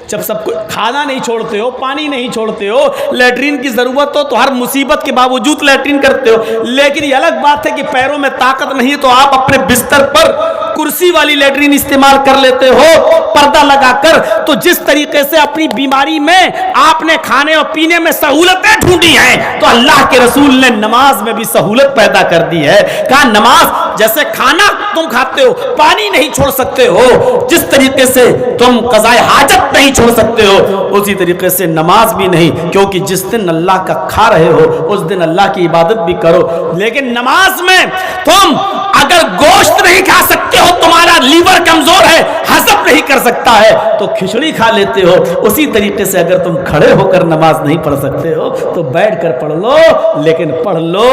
جب سب کو کھانا نہیں چھوڑتے ہو، پانی نہیں چھوڑتے ہو، لیٹرین کی ضرورت ہو تو ہر مصیبت کے باوجود لیٹرین کرتے ہو. لیکن یہ الگ بات ہے کہ پیروں میں طاقت نہیں ہے تو آپ اپنے بستر پر کرسی والی لیٹرین استعمال کر لیتے ہو پردہ لگا کر. تو جس طریقے سے اپنی بیماری میں آپ نے کھانے اور پینے میں سہولتیں ڈھونڈی ہیں تو اللہ کے رسول نے نماز میں بھی سہولت پیدا کر دی ہے. کہا نماز جیسے کھانا تم کھاتے ہو، پانی نہیں چھوڑ سکتے ہو، جس طریقے سے تم قضاء حاجت نہیں چھوڑ سکتے ہو، اسی طریقے سے نماز بھی نہیں، کیونکہ جس دن اللہ کا کھا رہے ہو اس دن اللہ کی عبادت بھی کرو. لیکن نماز میں تم اگر گوشت نہیں کھا سکتے ہو، تمہارا لیور کمزور ہے، ہضم نہیں کر سکتا ہے تو کھچڑی کھا لیتے ہو. اسی طریقے سے اگر تم کھڑے ہو کر نماز نہیں پڑھ سکتے ہو تو بیٹھ کر پڑھ لو، لیکن پڑھ لو.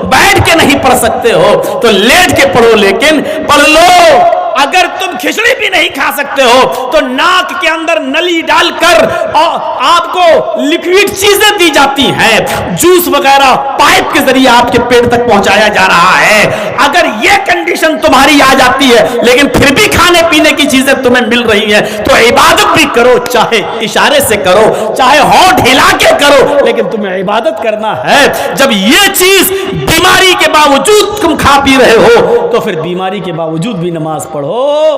بیٹھ کے نہیں پڑھ سکتے ہو تو لیٹ کے پڑھو، لیکن پڑھ لو. اگر تم کھچڑی بھی نہیں کھا سکتے ہو تو ناک کے اندر نلی ڈال کر آپ کو لکوڈ چیزیں دی جاتی ہیں، جوس وغیرہ پائپ کے ذریعے آپ کے پیٹ تک پہنچایا جا رہا ہے۔ اگر یہ کنڈیشن تمہاری آ جاتی ہے لیکن پھر بھی کھانے پینے کی چیزیں تمہیں مل رہی ہیں تو عبادت بھی کرو، چاہے اشارے سے کرو، چاہے ہونٹ ہلا کے کرو، لیکن تمہیں عبادت کرنا ہے۔ جب یہ چیز بیماری کے باوجود تم کھا پی رہے ہو تو پھر بیماری کے باوجود بھی نماز پڑھو،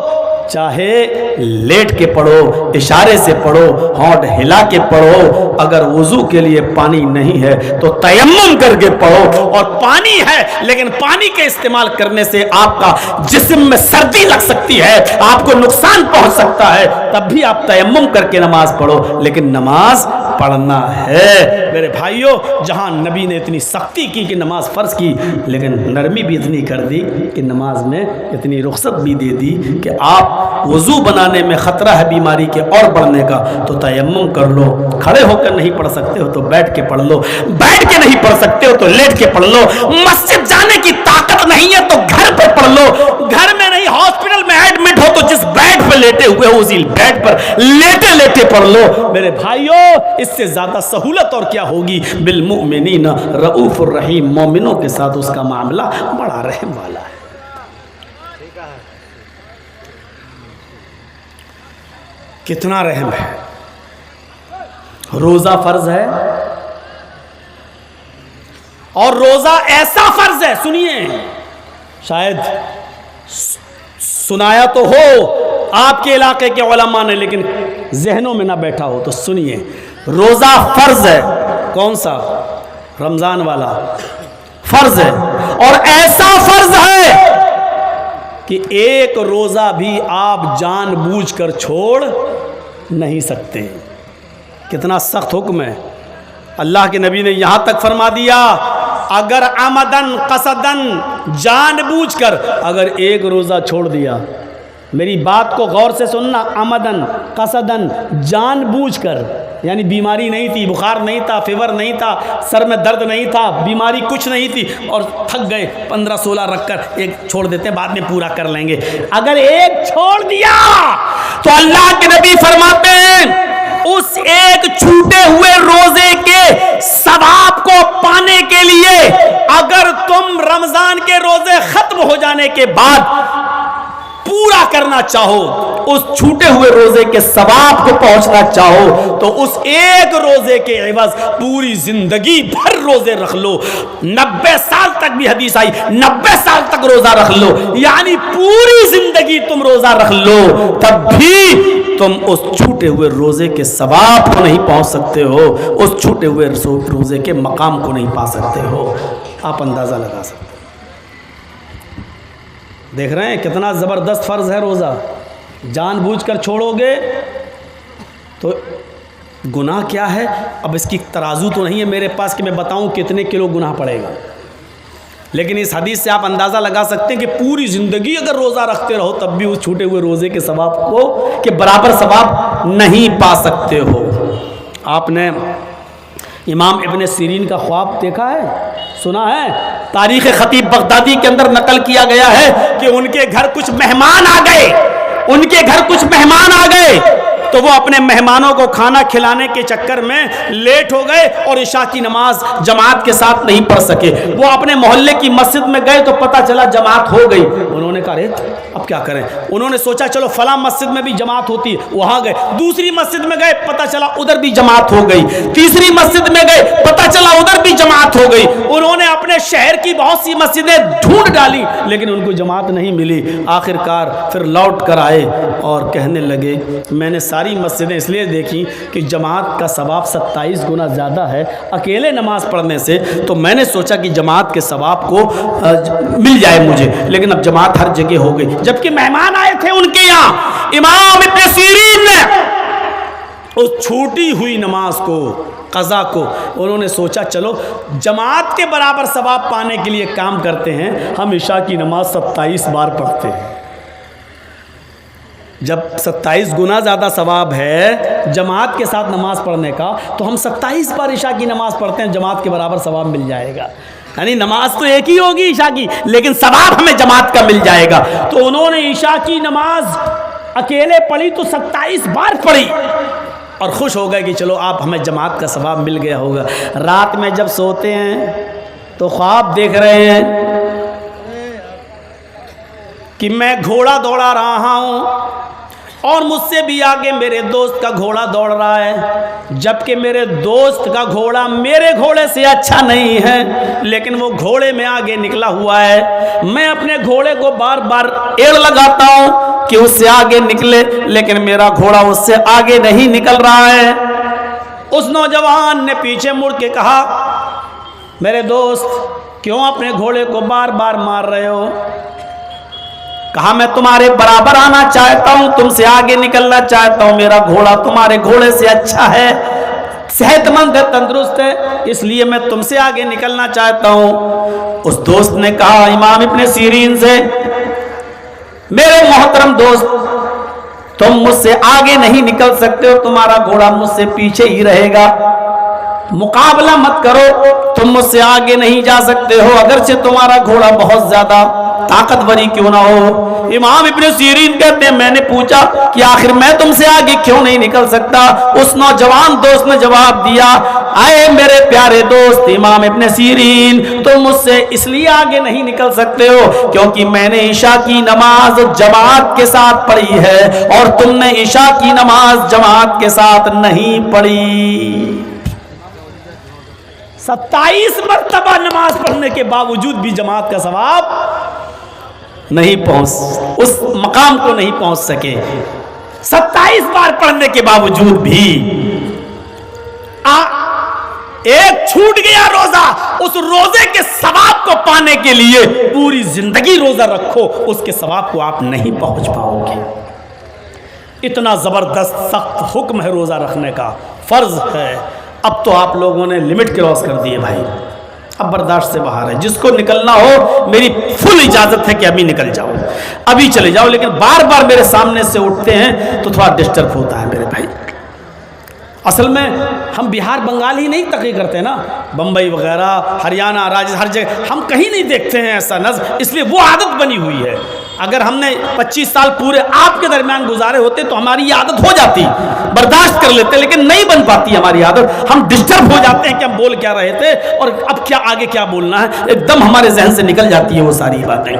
چاہے لیٹ کے پڑھو، اشارے سے پڑھو، ہونٹ ہلا کے پڑھو۔ اگر وضو کے لیے پانی نہیں ہے تو تیمم کر کے پڑھو، اور پانی ہے لیکن پانی کے استعمال کرنے سے آپ کا جسم میں سردی لگ سکتی ہے، آپ کو نقصان پہنچ سکتا ہے، تب بھی آپ تیمم کر کے نماز پڑھو، لیکن نماز پڑھنا ہے۔ میرے بھائیوں، جہاں نبی نے اتنی سختی کی کہ نماز فرض کی، لیکن نرمی بھی اتنی کر دی کہ نماز میں اتنی رخصت بھی دے دی کہ آپ وضو بنانے میں خطرہ ہے بیماری کے اور بڑھنے کا تو تیمم کر لو، کھڑے ہو کر نہیں پڑھ سکتے ہو تو بیٹھ کے پڑھ لو، بیٹھ کے نہیں پڑھ سکتے ہو تو لیٹ کے پڑھ لو، مسجد جانے کی طاقت نہیں ہے تو گھر پہ پڑھ لو، گھر میں نہیں ہاسپٹل میں ایڈمٹ ہو تو جس بیڈ پہ لیٹے ہوئے ہو اسی بیڈ پر لیٹے لیٹے پڑھ لو۔ میرے بھائیوں، اس سے زیادہ سہولت اور کیا ہوگی؟ بالمؤمنین رؤوف الرحیم، مومنوں کے ساتھ اس کا معاملہ بڑا رحم والا ہے۔ کتنا رحم ہے۔ روزہ فرض ہے، اور روزہ ایسا فرض ہے، سنیے، شاید سنایا تو ہو آپ کے علاقے کے علماء نے لیکن ذہنوں میں نہ بیٹھا ہو تو سنیے، روزہ فرض ہے۔ کون سا؟ رمضان والا فرض ہے، اور ایسا فرض ہے کہ ایک روزہ بھی آپ جان بوجھ کر چھوڑ نہیں سکتے۔ کتنا سخت حکم ہے۔ اللہ کے نبی نے یہاں تک فرما دیا، اگر عمدن قصدن، جان بوجھ کر اگر ایک روزہ چھوڑ دیا، میری بات کو غور سے سننا، عمدن قصدن، جان بوجھ کر، یعنی بیماری نہیں تھی، بخار نہیں تھا، فیور نہیں تھا، سر میں درد نہیں تھا، بیماری کچھ نہیں تھی، اور تھک گئے 15-16 رکھ کر ایک چھوڑ دیتے ہیں، بعد میں پورا کر لیں گے۔ اگر ایک چھوڑ دیا تو اللہ کے نبی فرماتے ہیں اس ایک چھوٹے ہوئے روزے کے ثواب کو پانے کے لیے اگر تم رمضان کے روزے ختم ہو جانے کے بعد پورا کرنا چاہو، اس چھوٹے ہوئے روزے کے ثواب کو پہنچنا چاہو تو اس ایک روزے کے عوض پوری زندگی بھر روزے رکھ لو۔ 90 سال تک بھی حدیث آئی، 90 سال تک روزہ رکھ لو، یعنی پوری زندگی تم روزہ رکھ لو، تب بھی تم اس چھوٹے ہوئے روزے کے ثواب کو نہیں پہنچ سکتے ہو، اس چھوٹے ہوئے روزے کے مقام کو نہیں پا سکتے ہو۔ آپ اندازہ لگا سکتے ہیں۔ دیکھ رہے ہیں کتنا زبردست فرض ہے روزہ، جان بوجھ کر چھوڑو گے تو گناہ کیا ہے؟ اب اس کی ترازو تو نہیں ہے میرے پاس کہ میں بتاؤں کتنے کلو گناہ پڑے گا، لیکن اس حدیث سے آپ اندازہ لگا سکتے ہیں کہ پوری زندگی اگر روزہ رکھتے رہو تب بھی اس چھوٹے ہوئے روزے کے ثواب کو کے برابر ثواب نہیں پا سکتے ہو۔ آپ نے امام ابن سیرین کا خواب دیکھا ہے، سنا ہے؟ تاریخ خطیب بغدادی کے اندر نقل کیا گیا ہے کہ ان کے گھر کچھ مہمان آ گئے، ان کے گھر کچھ مہمان آ گئے تو وہ اپنے مہمانوں کو کھانا کھلانے کے چکر میں لیٹ ہو گئے اور عشاء کی نماز جماعت کے ساتھ نہیں پڑھ سکے۔ وہ اپنے محلے کی مسجد میں گئے تو پتہ چلا جماعت ہو گئی۔ انہوں نے کہا اب کیا کریں؟ انہوں نے سوچا چلو فلاں مسجد میں بھی جماعت ہوتی ہے، وہاں گئے۔ دوسری مسجد میں گئے، پتہ چلا ادھر بھی جماعت ہو گئی۔ تیسری مسجد میں گئے، پتہ چلا ادھر بھی جماعت ہو گئی۔ انہوں نے اپنے شہر کی بہت سی مسجدیں ڈھونڈ ڈالی لیکن ان کو جماعت نہیں ملی۔ آخرکار پھر لوٹ کر آئے اور کہنے لگے میں نے ساری مسجدیں اس لیے دیکھی کہ جماعت کا ثواب 27 گنا زیادہ ہے اکیلے نماز پڑھنے سے، تو میں نے سوچا کہ جماعت کے ثواب کو مل جائے مجھے، لیکن اب جماعت ہر جگہ ہو گئی۔ جبکہ مہمان آئے تھے ان کے یہاں، امام ابن سیرین نے اس چھوٹی ہوئی نماز کو قضا کو انہوں نے سوچا چلو جماعت کے برابر ثواب پانے کے لیے کام کرتے ہیں، ہم عشاء کی نماز 27 بار پڑھتے ہیں۔ جب 27 گنا زیادہ ثواب ہے جماعت کے ساتھ نماز پڑھنے کا تو ہم 27 بار عشاء کی نماز پڑھتے ہیں، جماعت کے برابر ثواب مل جائے گا۔ یعنی نماز تو ایک ہی ہوگی عشاء کی لیکن ثواب ہمیں جماعت کا مل جائے گا۔ تو انہوں نے عشاء کی نماز اکیلے پڑھی تو 27 بار پڑھی اور خوش ہو گئے کہ چلو آپ ہمیں جماعت کا ثواب مل گیا ہوگا۔ رات میں جب سوتے ہیں تو خواب دیکھ رہے ہیں کہ میں گھوڑا دوڑا رہا ہوں اور مجھ سے بھی آگے میرے دوست کا گھوڑا دوڑ رہا ہے، جبکہ میرے دوست کا گھوڑا میرے گھوڑے سے اچھا نہیں ہے، لیکن وہ گھوڑے میں آگے نکلا ہوا ہے۔ میں اپنے گھوڑے کو بار بار ایڑ لگاتا ہوں کہ اس سے آگے نکلے، لیکن میرا گھوڑا اس سے آگے نہیں نکل رہا ہے۔ اس نوجوان نے پیچھے مڑ کے کہا، میرے دوست کیوں اپنے گھوڑے کو بار بار مار رہے ہو؟ کہا میں تمہارے برابر آنا چاہتا ہوں، تم سے آگے نکلنا چاہتا ہوں، میرا گھوڑا تمہارے گھوڑے سے اچھا ہے، صحت مند ہے، تندرست ہے، اس لیے میں تم سے آگے نکلنا چاہتا ہوں۔ اس دوست نے کہا امام ابن سیرین سے، میرے محترم دوست تم مجھ سے آگے نہیں نکل سکتے ہو، تمہارا گھوڑا مجھ سے پیچھے ہی رہے گا، مقابلہ مت کرو، تم مجھ سے آگے نہیں جا سکتے ہو، اگرچہ تمہارا گھوڑا بہت زیادہ طاقتوری کیوں نہ ہو۔ امام ابن سیرین کہتے ہیں میں نے پوچھا کہ آخر میں تم سے آگے کیوں نہیں نکل سکتا؟ اس نوجوان دوست نے جواب دیا، اے میرے پیارے دوست امام ابن سیرین، تم مجھ سے اس لیے آگے نہیں نکل سکتے ہو کیونکہ میں نے عشاء کی نماز جماعت کے ساتھ پڑھی ہے اور تم نے عشاء کی نماز جماعت کے ساتھ نہیں پڑھی۔ 27 مرتبہ نماز پڑھنے کے باوجود بھی جماعت کا ثواب نہیں پہنچ، اس مقام کو نہیں پہنچ سکے۔ 27 بار پڑھنے کے باوجود بھی ایک چھوٹ گیا روزہ، اس روزے کے ثواب کو پانے کے لیے پوری زندگی روزہ رکھو، اس کے ثواب کو آپ نہیں پہنچ پاؤ گے۔ اتنا زبردست سخت حکم ہے روزہ رکھنے کا، فرض ہے۔ اب تو آپ لوگوں نے لمٹ کراس کر دی ہے بھائی، اب برداشت سے باہر ہے۔ جس کو نکلنا ہو میری فل اجازت ہے کہ ابھی نکل جاؤ، ابھی چلے جاؤ، لیکن بار بار میرے سامنے سے اٹھتے ہیں تو تھوڑا ڈسٹرب ہوتا ہے میرے بھائی۔ اصل میں ہم بہار بنگال ہی نہیں تقریر کرتے نا، بمبئی وغیرہ، ہریانہ، راجستھان، ہر جگہ ہم کہیں نہیں دیکھتے ہیں ایسا نظم، اس لیے وہ عادت بنی ہوئی ہے۔ اگر ہم نے 25 سال پورے آپ کے درمیان گزارے ہوتے تو ہماری یہ عادت ہو جاتی، برداشت کر لیتے، لیکن نہیں بن پاتی ہماری عادت۔ ہم ڈسٹرب ہو جاتے ہیں کہ ہم بول کیا رہے تھے اور اب کیا آگے کیا بولنا ہے، ایک دم ہمارے ذہن سے نکل جاتی ہے وہ ساری باتیں۔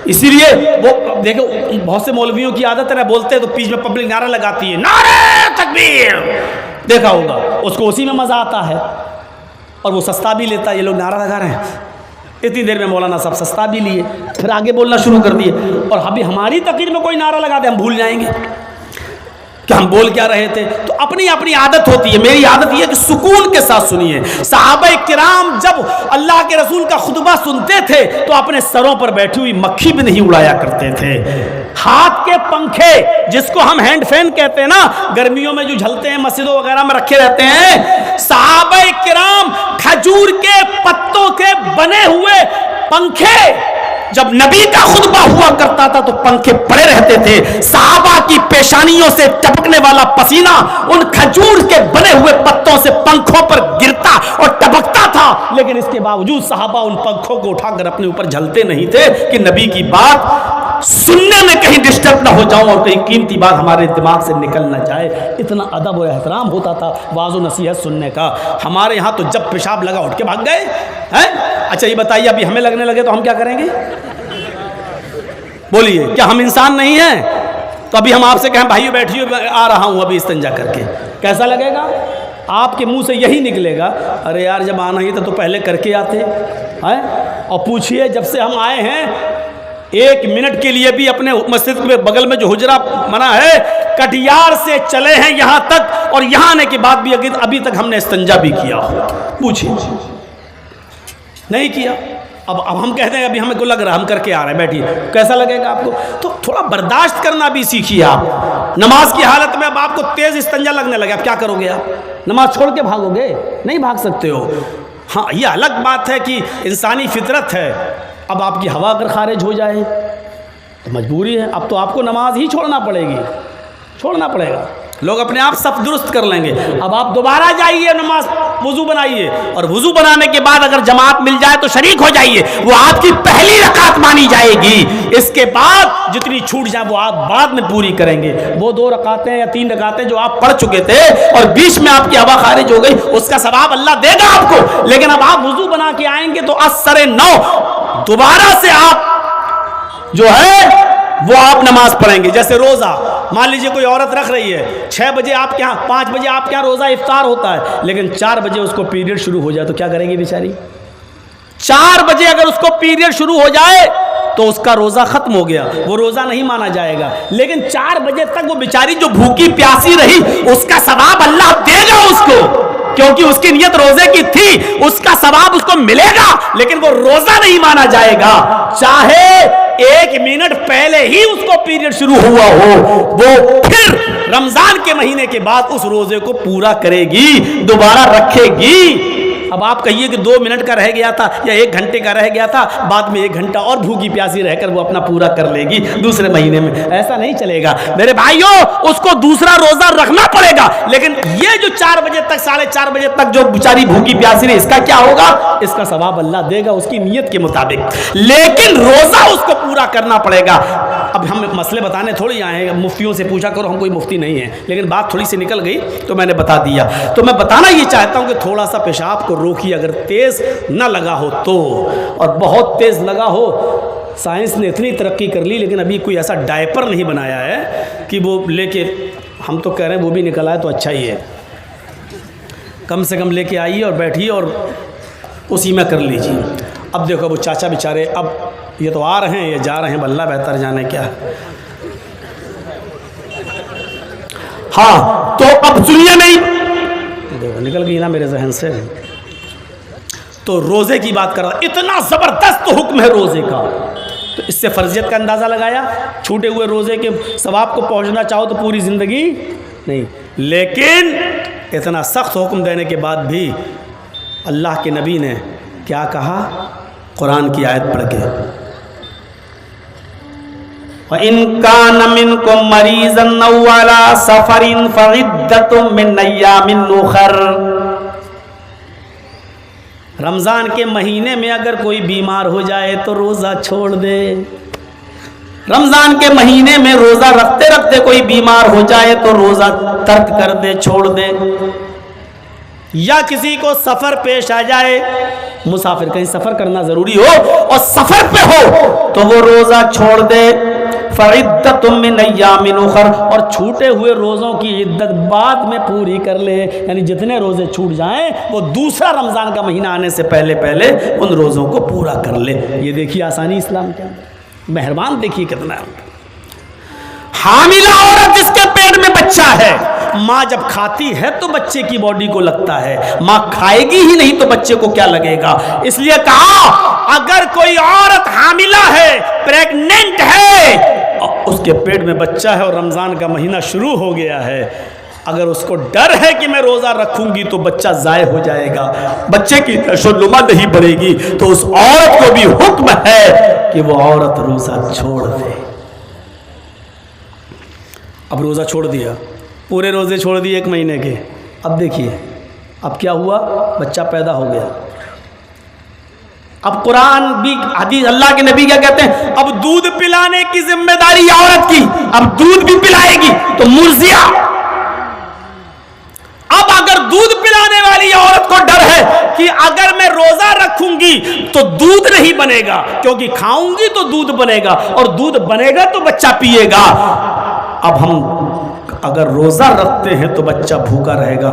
اسی لیے وہ دیکھو بہت سے مولویوں کی عادت ہے، بولتے تو پیچھے میں پبلک نعرہ لگاتی ہے، نعرہ تکبیر، دیکھا ہوگا اس کو اسی میں مزہ آتا ہے اور وہ سستا بھی لیتا ہے۔ یہ لوگ نعرہ لگا رہے ہیں، اتنی دیر میں مولانا صاحب سستا بھی لیے، پھر آگے بولنا شروع کر دیے، اور ابھی ہماری تقریر میں کوئی نعرہ لگا دے ہم بھول جائیں گے کہ ہم بول کیا رہے تھے۔ تو اپنی اپنی عادت ہوتی ہے، میری عادت یہ ہے کہ سکون کے ساتھ سنیے۔ صحابہ کرام جب اللہ کے رسول کا خطبہ سنتے تھے تو اپنے سروں پر بیٹھی ہوئی مکھی بھی نہیں اڑایا کرتے تھے۔ ہاتھ کے پنکھے جس کو ہم ہینڈ فین کہتے ہیں نا، گرمیوں میں جو جھلتے ہیں مسجدوں وغیرہ میں رکھے رہتے ہیں، صحابہ کرام کھجور کے پتوں کے بنے ہوئے پنکھے، جب نبی کا خطبہ ہوا کرتا تھا تو پنکھے پڑے رہتے تھے، صحابہ کی پیشانیوں سے ٹپکنے والا پسینہ ان کھجور کے بنے ہوئے پتوں سے پنکھوں پر گرتا اور ٹپکتا تھا، لیکن اس کے باوجود صحابہ ان پنکھوں کو اٹھا کر اپنے اوپر جھلتے نہیں تھے کہ نبی کی بات سننے میں کہیں ڈسٹرب نہ ہو جاؤں اور کہیں قیمتی بات ہمارے دماغ سے نکل نہ جائے۔ اتنا ادب و احترام ہوتا تھا واعظ و نصیحت سننے کا۔ ہمارے ہاں تو جب پیشاب لگا اٹھ کے بھاگ گئے ہیں۔ اچھا یہ بتائیے ابھی ہمیں لگنے لگے تو ہم کیا کریں گے؟ بولیے کیا ہم انسان نہیں ہیں؟ تو ابھی ہم آپ سے کہیں بھائیو بیٹھیو آ رہا ہوں ابھی استنجا کر کے، کیسا لگے گا؟ آپ کے منہ سے یہی نکلے گا، ارے یار جب آنا ہی تھا تو پہلے کر کے آتے ہیں۔ اور پوچھئے جب سے ہم آئے ہیں 1 منٹ کے لیے بھی اپنے مسجد کے بغل میں جو حجرہ منع ہے، کٹیار سے چلے ہیں یہاں تک، اور یہاں آنے کے بعد بھی ابھی تک ہم نے استنجا بھی کیا ہو؟ پوچھئے، نہیں کیا۔ اب ہم کہتے ہیں ابھی ہمیں کو لگ رہا ہم کر کے آ رہے ہیں، بیٹھیے، کیسا لگے گا آپ کو؟ تو تھوڑا برداشت کرنا بھی سیکھیے آپ۔ نماز کی حالت میں اب آپ کو تیز استنجا لگنے لگا، اب کیا کرو گے آپ؟ نماز چھوڑ کے بھاگو گے؟ نہیں بھاگ سکتے ہو۔ ہاں یہ الگ بات ہے کہ انسانی فطرت ہے، اب آپ کی ہوا اگر خارج ہو جائے تو مجبوری ہے، اب تو آپ کو نماز ہی چھوڑنا پڑے گی، چھوڑنا پڑے گا۔ لوگ اپنے آپ صف درست کر لیں گے. اب آپ دوبارہ جائیے نماز وضو بنائیے, اور وضو بنانے کے بعد اگر جماعت مل جائے تو شریک ہو جائیے, وہ آپ کی پہلی رکعت مانی جائے گی. اس کے بعد جتنی چھوٹ جائے وہ آپ بعد میں پوری کریں گے. وہ 2 رکعتیں یا 3 رکعتیں جو آپ پڑھ چکے تھے اور بیچ میں آپ کی ہوا خارج ہو گئی, اس کا ثواب اللہ دے گا آپ کو. لیکن اب آپ وضو بنا کے آئیں گے تو اثر 9 دوبارہ سے آپ جو ہے وہ آپ نماز پڑھیں گے. جیسے روزہ, مان لیجئے کوئی عورت رکھ رہی ہے, 6 بجے آپ کے یہاں 5 بجے آپ کے یہاں روزہ افطار ہوتا ہے, لیکن 4 بجے اس کو پیریڈ شروع ہو جائے تو کیا کرے گی بیچاری؟ 4 بجے اگر اس کو پیریڈ شروع ہو جائے تو اس کا روزہ ختم ہو گیا, وہ روزہ نہیں مانا جائے گا. لیکن 4 بجے تک وہ بیچاری جو بھوکی پیاسی رہی, اس کا ثواب اللہ دے گا اس کو, کیونکہ اس کی نیت روزے کی تھی, اس کا ثواب اس کو ملے گا. لیکن وہ روزہ نہیں مانا جائے گا, چاہے 1 منٹ پہلے ہی اس کو پیریڈ شروع ہوا ہو, وہ پھر رمضان کے مہینے کے بعد اس روزے کو پورا کرے گی, دوبارہ رکھے گی. اب آپ کہیے کہ 2 منٹ کا رہ گیا تھا یا 1 گھنٹے کا رہ گیا تھا, بعد میں 1 گھنٹہ اور بھوکی پیاسی رہ کر وہ اپنا پورا کر لے گی دوسرے مہینے میں. ایسا نہیں چلے گا میرے بھائیوں, اس کو دوسرا روزہ رکھنا پڑے گا. لیکن یہ جو 4 بجے تک 4:30 بجے تک جو بیچاری بھوکی پیاسی رہی, اس کا کیا ہوگا؟ اس کا ثواب اللہ دے گا اس کی نیت کے مطابق. لیکن روزہ اس کو پورا کرنا پڑے گا. اب ہم مسئلے بتانے تھوڑی آئے ہیں, مفتیوں سے پوچھا کرو, ہم کوئی مفتی نہیں ہیں, لیکن بات تھوڑی سی نکل گئی تو میں نے بتا دیا. تو میں بتانا یہ چاہتا ہوں کہ تھوڑا سا پیشاب کو روکیے, اگر تیز نہ لگا ہو تو, اور بہت تیز لگا ہو. سائنس نے اتنی ترقی کر لی, لیکن ابھی کوئی ایسا ڈائپر نہیں بنایا ہے کہ وہ لے کے, ہم تو کہہ رہے ہیں وہ بھی نکل آئے تو اچھا ہی ہے. کم سے کم لے کے آئیے اور بیٹھیے اور اسی میں کر لیجیے. اب دیکھو وہ چاچا بیچارے, اب یہ تو آ رہے ہیں, یہ جا رہے ہیں, اللہ بہتر جانے کیا. ہاں تو اب سنیے, نہیں دیکھو نکل گئی نا میرے ذہن سے. تو روزے کی بات کر رہا, اتنا زبردست حکم ہے روزے کا, تو اس سے فرضیت کا اندازہ لگایا. چھوٹے ہوئے روزے کے ثواب کو پہنچنا چاہو تو پوری زندگی نہیں, لیکن اتنا سخت حکم دینے کے بعد بھی اللہ کے نبی نے کیا کہا قرآن کی آیت پڑھ کے, وَإِن كَانَ مِنْكُمْ مَرِيضًا أَوْ عَلَىٰ سَفَرٍ فَعِدَّةٌ مِّنْ أَيَّامٍ أُخَرَ. رمضان کے مہینے میں اگر کوئی بیمار ہو جائے تو روزہ چھوڑ دے. رمضان کے مہینے میں روزہ رکھتے رکھتے کوئی بیمار ہو جائے تو روزہ ترک کر دے, چھوڑ دے. یا کسی کو سفر پیش آ جائے, مسافر کہیں سفر کرنا ضروری ہو اور سفر پہ ہو تو وہ روزہ چھوڑ دے. فعدۃ من ایام اخر, اور چھوٹے ہوئے روزوں کی عدت بعد میں پوری کر لے, یعنی جتنے روزے چھوٹ جائیں وہ دوسرا رمضان کا مہینہ آنے سے پہلے پہلے ان روزوں کو پورا کر لے. یہ دیکھیے آسانی اسلام کے اندر, مہربان دیکھیے کتنا ہے. حاملہ عورت جس کے پیٹ میں بچہ ہے, ماں جب کھاتی ہے تو بچے کی باڈی کو لگتا ہے, ماں کھائے گی ہی نہیں تو بچے کو کیا لگے گا. اس لیے کہا اگر کوئی عورت حاملہ ہے, پریگننٹ ہے, اس کے پیٹ میں بچہ ہے اور رمضان کا مہینہ شروع ہو گیا ہے, اگر اس کو ڈر ہے کہ میں روزہ رکھوں گی تو بچہ ضائع ہو جائے گا, بچے کی نشوونما نہیں بڑھے گی, تو اس عورت کو بھی حکم ہے کہ وہ عورت روزہ چھوڑ دے. اب روزہ چھوڑ دیا, پورے روزے چھوڑ دیے 1 مہینے کے. اب دیکھیے اب کیا ہوا, بچہ پیدا ہو گیا. اب قرآن بھی, حدیث, اللہ کے نبی کیا کہتے ہیں, اب دودھ پلانے کی ذمہ داری عورت کی, اب دودھ بھی پلائے گی تو مرضیہ. اب اگر دودھ پلانے والی عورت کو ڈر ہے کہ اگر میں روزہ رکھوں گی تو دودھ نہیں بنے گا, کیونکہ کھاؤں گی تو دودھ بنے گا, اور دودھ بنے گا تو بچہ پیے گا. اب ہم اگر روزہ رکھتے ہیں تو بچہ بھوکا رہے گا.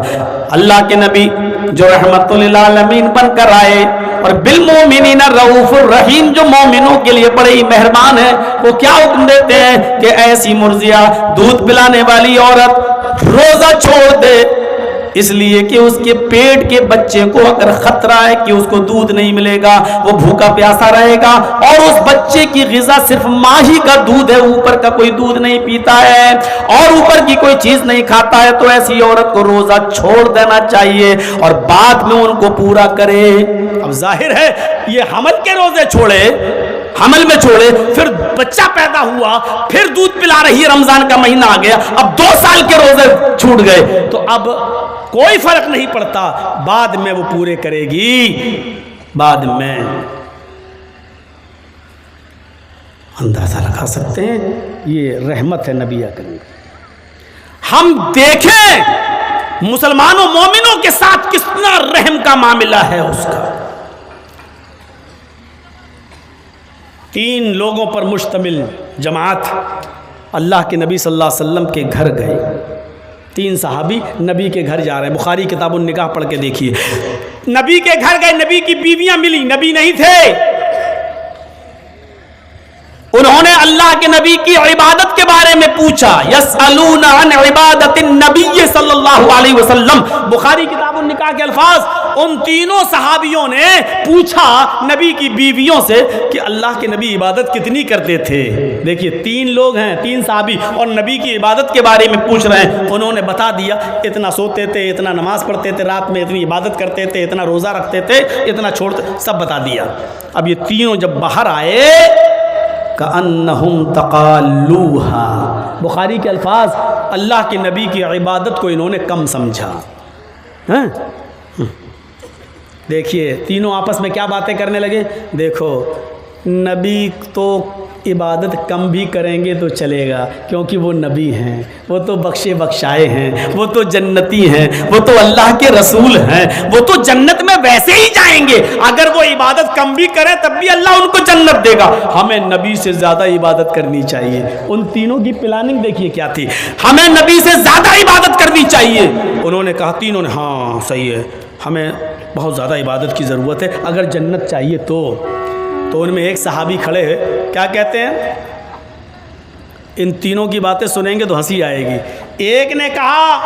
اللہ کے نبی جو رحمت للعالمین بن کر آئے اور بالمومنین رؤوف الرحیم, جو مومنوں کے لیے بڑے ہی مہربان ہے, وہ کیا حکم دیتے ہیں کہ ایسی مرضیہ دودھ پلانے والی عورت روزہ چھوڑ دے, اس لیے کہ اس کے پیٹ کے بچے کو اگر خطرہ ہے کہ اس کو دودھ نہیں ملے گا, وہ بھوکا پیاسا رہے گا, اور اس بچے کی غذا صرف ماں ہی کا دودھ ہے, اوپر کا کوئی دودھ نہیں پیتا ہے اور اوپر کی کوئی چیز نہیں کھاتا ہے, تو ایسی عورت کو روزہ چھوڑ دینا چاہیے اور بعد میں ان کو پورا کرے. اب ظاہر ہے یہ حمل کے روزے چھوڑے, حمل میں چھوڑے، پھر بچہ پیدا ہوا، پھر دودھ پلا رہی ہے، رمضان کا مہینہ آ گیا، اب 2 سال کے روزے چھوٹ گئے، تو اب کوئی فرق نہیں پڑتا، بعد میں وہ پورے کرے گی، بعد میں۔ اندازہ لگا سکتے ہیں یہ رحمت ہے نبی اکرم۔ ہم دیکھیں مسلمانوں مومنوں کے ساتھ کتنا رحم کا معاملہ ہے اس کا۔ 3 لوگوں پر مشتمل جماعت اللہ کے نبی صلی اللہ علیہ وسلم کے گھر گئے، 3 صحابی نبی کے گھر جا رہے ہیں، بخاری کتاب النکاح پڑھ کے دیکھیے، نبی کے گھر گئے، نبی کی بیویاں ملی، نبی نہیں تھے، انہوں نے اللہ کے نبی کی عبادت کے بارے میں پوچھا، یسألون عن عبادت النبی صلی اللہ علیہ وسلم، بخاری کتاب النکاح کے الفاظ، ان تینوں صحابیوں نے پوچھا نبی کی بیویوں سے کہ اللہ کے نبی عبادت کتنی کرتے تھے۔ دیکھیے 3 لوگ ہیں، 3 صحابی، اور نبی کی عبادت کے بارے میں پوچھ رہے ہیں، انہوں نے بتا دیا اتنا سوتے تھے، اتنا نماز پڑھتے تھے، رات میں اتنی عبادت کرتے تھے، اتنا روزہ رکھتے تھے، اتنا چھوڑتے، سب بتا دیا۔ اب یہ تینوں جب باہر آئے کأنہم تقالوہا، بخاری کے الفاظ، اللہ کے نبی کی عبادت کو انہوں نے کم سمجھا۔ دیکھیے تینوں آپس میں کیا باتیں کرنے لگے، دیکھو نبی تو عبادت کم بھی کریں گے تو چلے گا کیونکہ وہ نبی ہیں، وہ تو بخشے بخشائے ہیں، وہ تو جنتی ہیں، وہ تو اللہ کے رسول ہیں، وہ تو جنت میں ویسے ہی جائیں گے، اگر وہ عبادت کم بھی کریں تب بھی اللہ ان کو جنت دے گا، ہمیں نبی سے زیادہ عبادت کرنی چاہیے۔ ان تینوں کی پلاننگ دیکھیے کیا تھی، ہمیں نبی سے زیادہ عبادت کرنی چاہیے۔ انہوں نے کہا، تینوں نے، ہاں صحیح ہے، ہمیں بہت زیادہ عبادت کی ضرورت ہے، اگر جنت چاہیے تو ان میں ایک صحابی کھڑے ہیں، کیا کہتے ہیں، ان تینوں کی باتیں سنیں گے تو ہنسی آئے گی۔ ایک نے کہا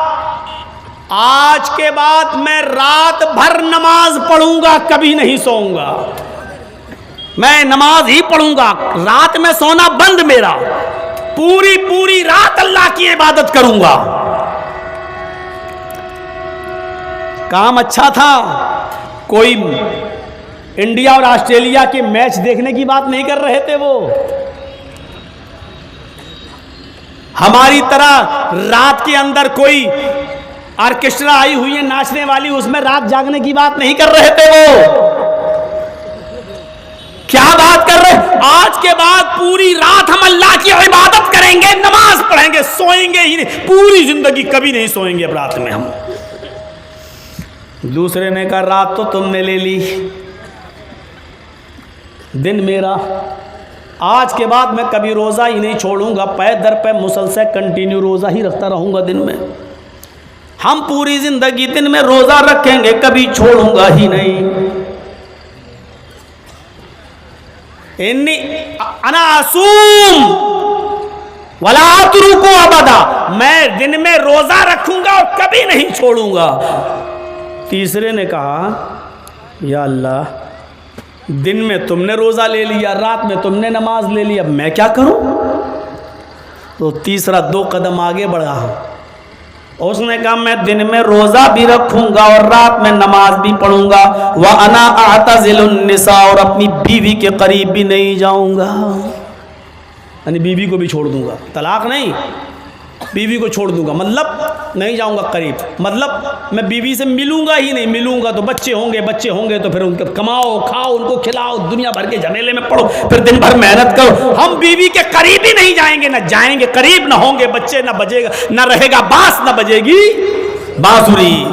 آج کے بعد میں رات بھر نماز پڑھوں گا، کبھی نہیں سوؤں گا، میں نماز ہی پڑھوں گا، رات میں سونا بند میرا، پوری رات اللہ کی عبادت کروں گا۔ کام اچھا تھا، کوئی انڈیا اور آسٹریلیا کے میچ دیکھنے کی بات نہیں کر رہے تھے، وہ ہماری طرح رات کے اندر کوئی آرکیسٹرا آئی ہوئی ہے ناچنے والی، اس میں رات جاگنے کی بات نہیں کر رہے تھے۔ وہ کیا بات کر رہے، آج کے بعد پوری رات ہم اللہ کی عبادت کریں گے، نماز پڑھیں گے، سوئیں گے ہی نہیں، پوری زندگی کبھی نہیں سوئیں گے اب رات میں ہم۔ دوسرے نے کہا رات تو تم نے لے لی، دن میرا، آج کے بعد میں کبھی روزہ ہی نہیں چھوڑوں گا، پے در پہ مسلسل کنٹینیو روزہ ہی رکھتا رہوں گا دن میں، ہم پوری زندگی دن میں روزہ رکھیں گے، کبھی چھوڑوں گا ہی نہیں۔ انا اصوم ولا اترکو ابدا، میں دن میں روزہ رکھوں گا اور کبھی نہیں چھوڑوں گا۔ تیسرے نے کہا یا اللہ دن میں تم نے روزہ لے لیا، رات میں تم نے نماز لے لی، اب میں کیا کروں؟ تو تیسرا 2 قدم آگے بڑھا، اس نے کہا میں دن میں روزہ بھی رکھوں گا اور رات میں نماز بھی پڑھوں گا، وَأَنَا أَعْتَزِلُ النِّسَاءَ، اور اپنی بیوی کے قریب بھی نہیں جاؤں گا، یعنی بیوی کو بھی چھوڑ دوں گا، طلاق نہیں، بیوی کو چھوڑ دوں گا، مطلب نہیں جاؤں گا قریب، مطلب میں بیوی سے ملوں گا ہی نہیں، ملوں گا تو بچے ہوں گے تو پھر ان کو کماؤ کھاؤ، ان کو کھلاؤ، دنیا بھر کے جھمیلے میں پڑو، پھر دن بھر محنت کرو، ہم بیوی کے قریب ہی نہیں جائیں گے، نہ جائیں گے قریب، نہ ہوں گے بچے، نہ بجے گا، نہ رہے گا بانس، نہ بجے گی بانسری،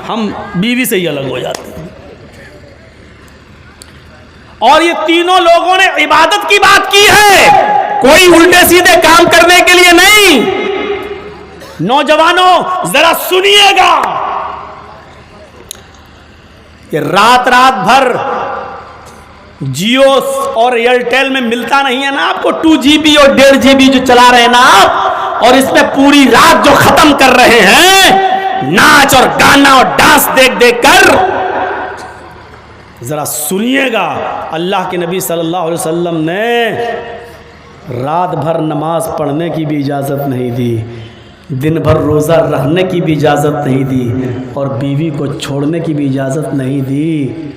ہم بیوی سے ہی الگ ہو جاتے ہیں۔ اور یہ تینوں لوگوں نے عبادت کی بات کی ہے، کوئی الٹے سیدھے کام کرنے کے لیے نہیں۔ نوجوانوں ذرا سنیے گا، کہ رات بھر جیو اور ایئرٹیل میں ملتا نہیں ہے نا آپ کو 2 GB اور 1.5 GB جو چلا رہے ہیں نا آپ، اور اس میں پوری رات جو ختم کر رہے ہیں ناچ اور گانا اور ڈانس دیکھ کر، ذرا سنیے گا، اللہ کے نبی صلی اللہ علیہ وسلم نے رات بھر نماز پڑھنے کی بھی اجازت نہیں دی، دن بھر روزہ رہنے کی بھی اجازت نہیں دی، اور بیوی کو چھوڑنے کی بھی اجازت نہیں دی۔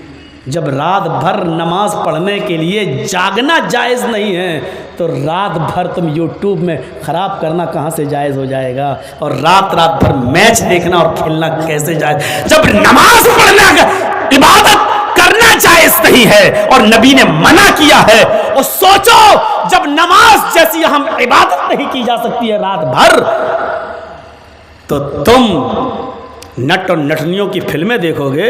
جب رات بھر نماز پڑھنے کے لیے جاگنا جائز نہیں ہے تو رات بھر تم یوٹیوب میں خراب کرنا کہاں سے جائز ہو جائے گا؟ اور رات بھر میچ دیکھنا اور کھیلنا کیسے جائز؟ جب نماز پڑھنا عبادت کرنا جائز نہیں ہے اور نبی نے منع کیا ہے، اور سوچو جب نماز جیسی ہم عبادت نہیں کی جا سکتی ہے رات بھر، تو تم نٹ اور نٹنیوں کی فلمیں دیکھو گے۔